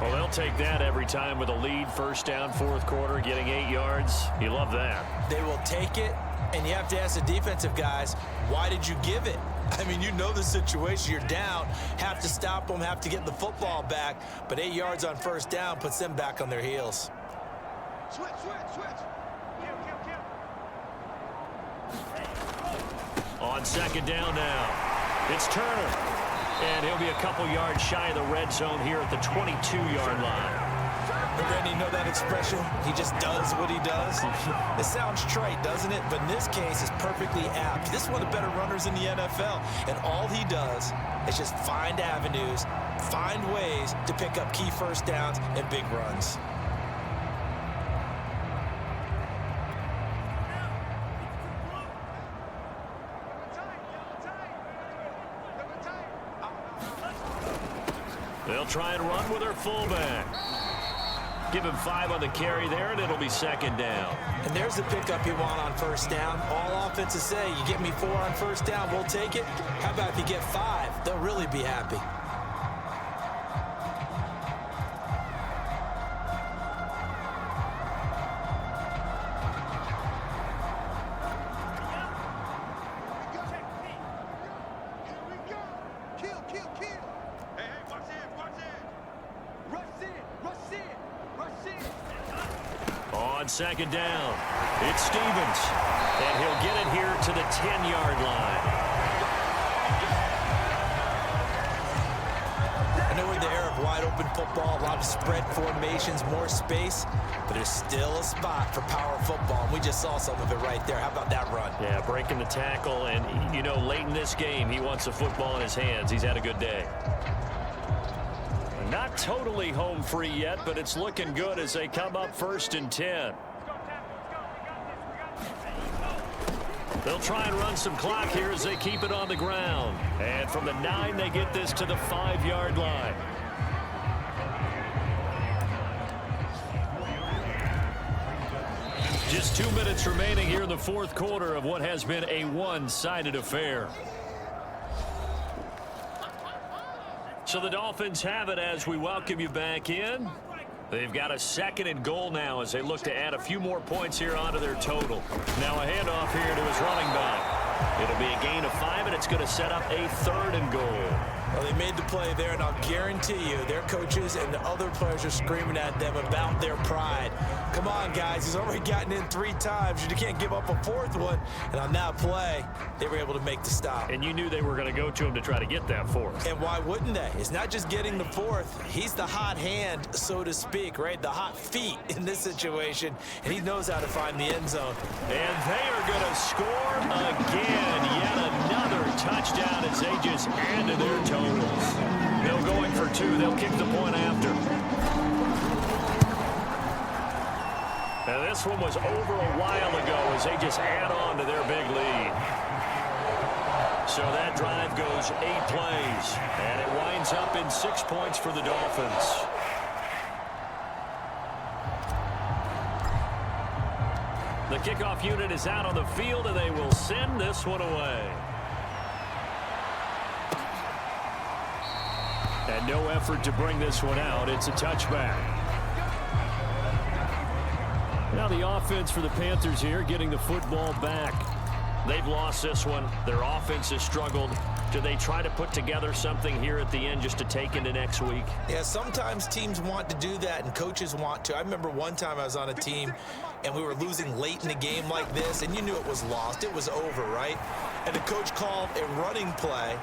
Well, they'll take that every time with a lead. 1st down, 4th quarter, getting 8 yards. You love that. They will take it, and you have to ask the defensive guys, why did you give it? I mean, you know the situation. You're down, have to stop them, have to get the football back, but 8 yards on 1st down puts them back on their heels. Switch. On 2nd down now, it's Turner. And he'll be a couple yards shy of the red zone here at the 22-yard line. But then you know that expression, he just does what he does. It sounds trite, doesn't it? But in this case, it's perfectly apt. This is one of the better runners in the NFL. And all he does is just find avenues, find ways to pick up key 1st downs and big runs. They'll try and run with their fullback. Give him 5 on the carry there, and it'll be 2nd down. And there's the pickup you want on 1st down. All offenses say, you get me 4 on 1st down, we'll take it. How about if you get 5? They'll really be happy. On 2nd down, it's Stevens, and he'll get it here to the 10-yard line. I know we're in the era of wide-open football, a lot of spread formations, more space, but there's still a spot for power football, and we just saw some of it right there. How about that run? Yeah, breaking the tackle, and, you know, late in this game, he wants the football in his hands. He's had a good day. Not totally home free yet, but it's looking good as they come up 1st and 10. They'll try and run some clock here as they keep it on the ground. And from the 9, they get this to the 5-yard line. Just 2 minutes remaining here in the 4th quarter of what has been a one-sided affair. So the Dolphins have it as we welcome you back in. They've got a 2nd and goal now as they look to add a few more points here onto their total. Now a handoff here to his running back. It'll be a gain of 5, and it's going to set up a 3rd and goal. Well, they made the play there, and I'll guarantee you their coaches and the other players are screaming at them about their pride. Come on, guys. He's already gotten in 3 times. You can't give up a 4th one. And on that play, they were able to make the stop. And you knew they were going to go to him to try to get that 4th. And why wouldn't they? It's not just getting the 4th. He's the hot hand, so to speak, right? The hot feet in this situation. And he knows how to find the end zone. And they are going to score again. Yet another touchdown as they just add to their totals. They'll go in for 2. They'll kick the point after. And this one was over a while ago as they just add on to their big lead. So that drive goes 8 plays, and it winds up in 6 points for the Dolphins. The kickoff unit is out on the field, and they will send this one away. And no effort to bring this one out. It's a touchback. Now the offense for the Panthers here getting the football back. They've lost this one. Their offense has struggled. Do they try to put together something here at the end just to take into next week? Yeah, sometimes teams want to do that and coaches want to. I remember one time I was on a team and we were losing late in a game like this, and you knew it was lost. It was over, right? And the coach called a running play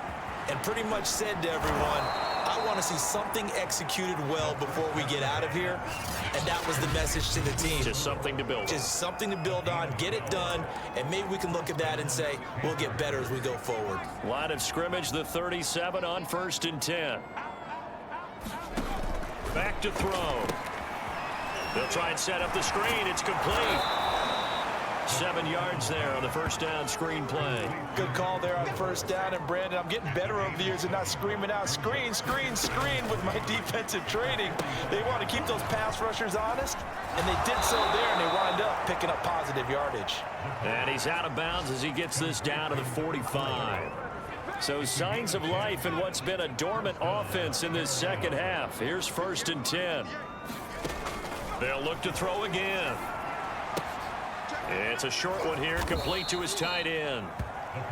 and pretty much said to everyone, I want to see something executed well before we get out of here. And that was the message to the team. Just something to build on. Just something to build on, get it done, and maybe we can look at that and say, we'll get better as we go forward. Line of scrimmage, the 37 on 1st and 10. Back to throw. They'll try and set up the screen. It's complete. 7 yards there on the first down screen play. Good call there on first down. And Brandon, I'm getting better over the years and not screaming out screen, screen, screen with my defensive training. They want to keep those pass rushers honest, and they did so there, and they wind up picking up positive yardage. And he's out of bounds as he gets this down to the 45. So signs of life in what's been a dormant offense in this second half. Here's 1st and 10. They'll look to throw again. It's a short one here, complete to his tight end.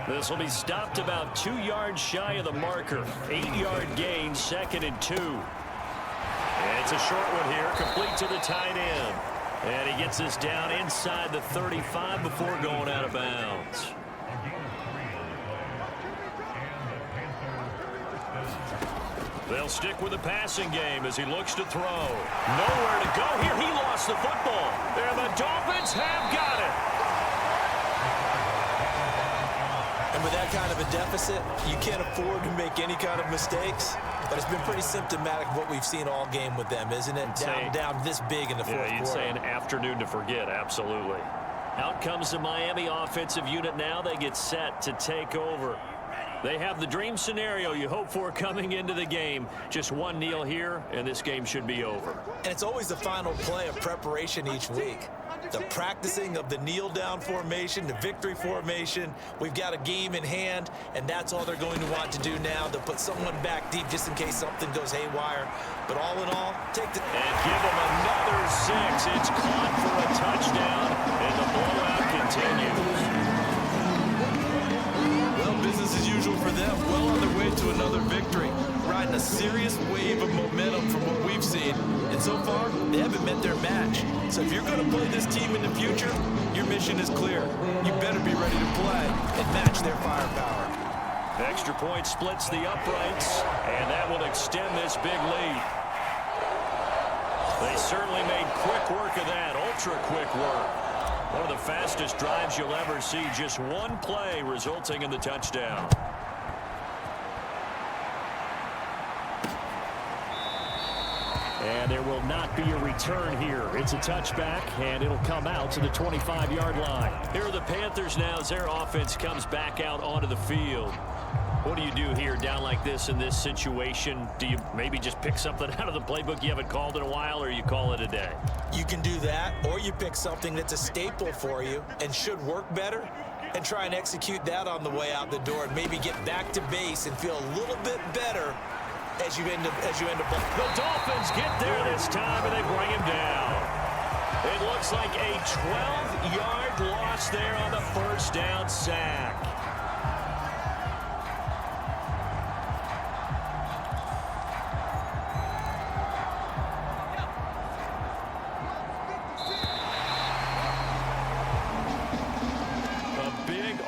This will be stopped about 2 yards shy of the marker. 8-yard gain, 2nd and 2. It's a short one here, complete to the tight end. And he gets this down inside the 35 before going out of bounds. They'll stick with the passing game as he looks to throw. Nowhere to go here. He lost the football. And the Dolphins have got it. And with that kind of a deficit, you can't afford to make any kind of mistakes. But it's been pretty symptomatic of what we've seen all game with them, isn't it? Down this big in the fourth quarter. Yeah, you'd say an afternoon to forget, absolutely. Out comes the Miami offensive unit now. They get set to take over. They have the dream scenario you hope for coming into the game. Just one kneel here, and this game should be over. And it's always the final play of preparation each week. The practicing of the kneel-down formation, the victory formation. We've got a game in hand, and that's all they're going to want to do now. They'll put someone back deep just in case something goes haywire. But all in all, take the... And give them another 6. It's caught for a touchdown, and the blowout continues. Business as usual for them, well on their way to another victory, riding a serious wave of momentum from what we've seen, and so far they haven't met their match. So if you're going to play this team in the future, your mission is clear. You better be ready to play and match their firepower. Extra point splits the uprights, and that will extend this big lead. They certainly made quick work of that, ultra quick work. One of the fastest drives you'll ever see. Just one play resulting in the touchdown. And there will not be a return here. It's a touchback, and it'll come out to the 25-yard line. Here are the Panthers now as their offense comes back out onto the field. What do you do here down like this in this situation? Do you maybe just pick something out of the playbook you haven't called in a while, or you call it a day? You can do that, or you pick something that's a staple for you and should work better and try and execute that on the way out the door and maybe get back to base and feel a little bit better as you end up. The Dolphins get there this time, and they bring him down. It looks like a 12-yard loss there on the first down sack.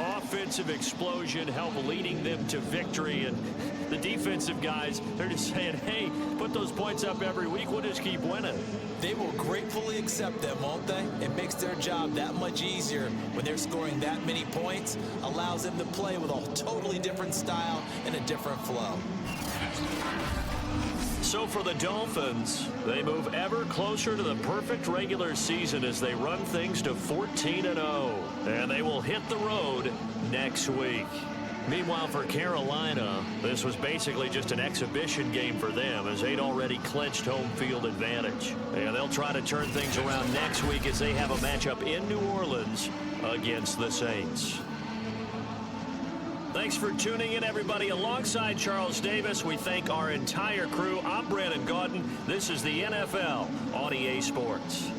Offensive explosion help leading them to victory, and the defensive guys, they're just saying, hey, put those points up every week, we'll just keep winning. They will gratefully accept them, won't they? It makes their job that much easier when they're scoring that many points, allows them to play with a totally different style and a different flow. So for the Dolphins, they move ever closer to the perfect regular season as they run things to 14-0. And they will hit the road next week. Meanwhile, for Carolina, this was basically just an exhibition game for them as they'd already clinched home field advantage. And they'll try to turn things around next week as they have a matchup in New Orleans against the Saints. Thanks for tuning in, everybody. Alongside Charles Davis, we thank our entire crew. I'm Brandon Gaudin. This is the NFL on EA Sports.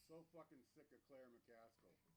So fucking sick of Claire McCaskill.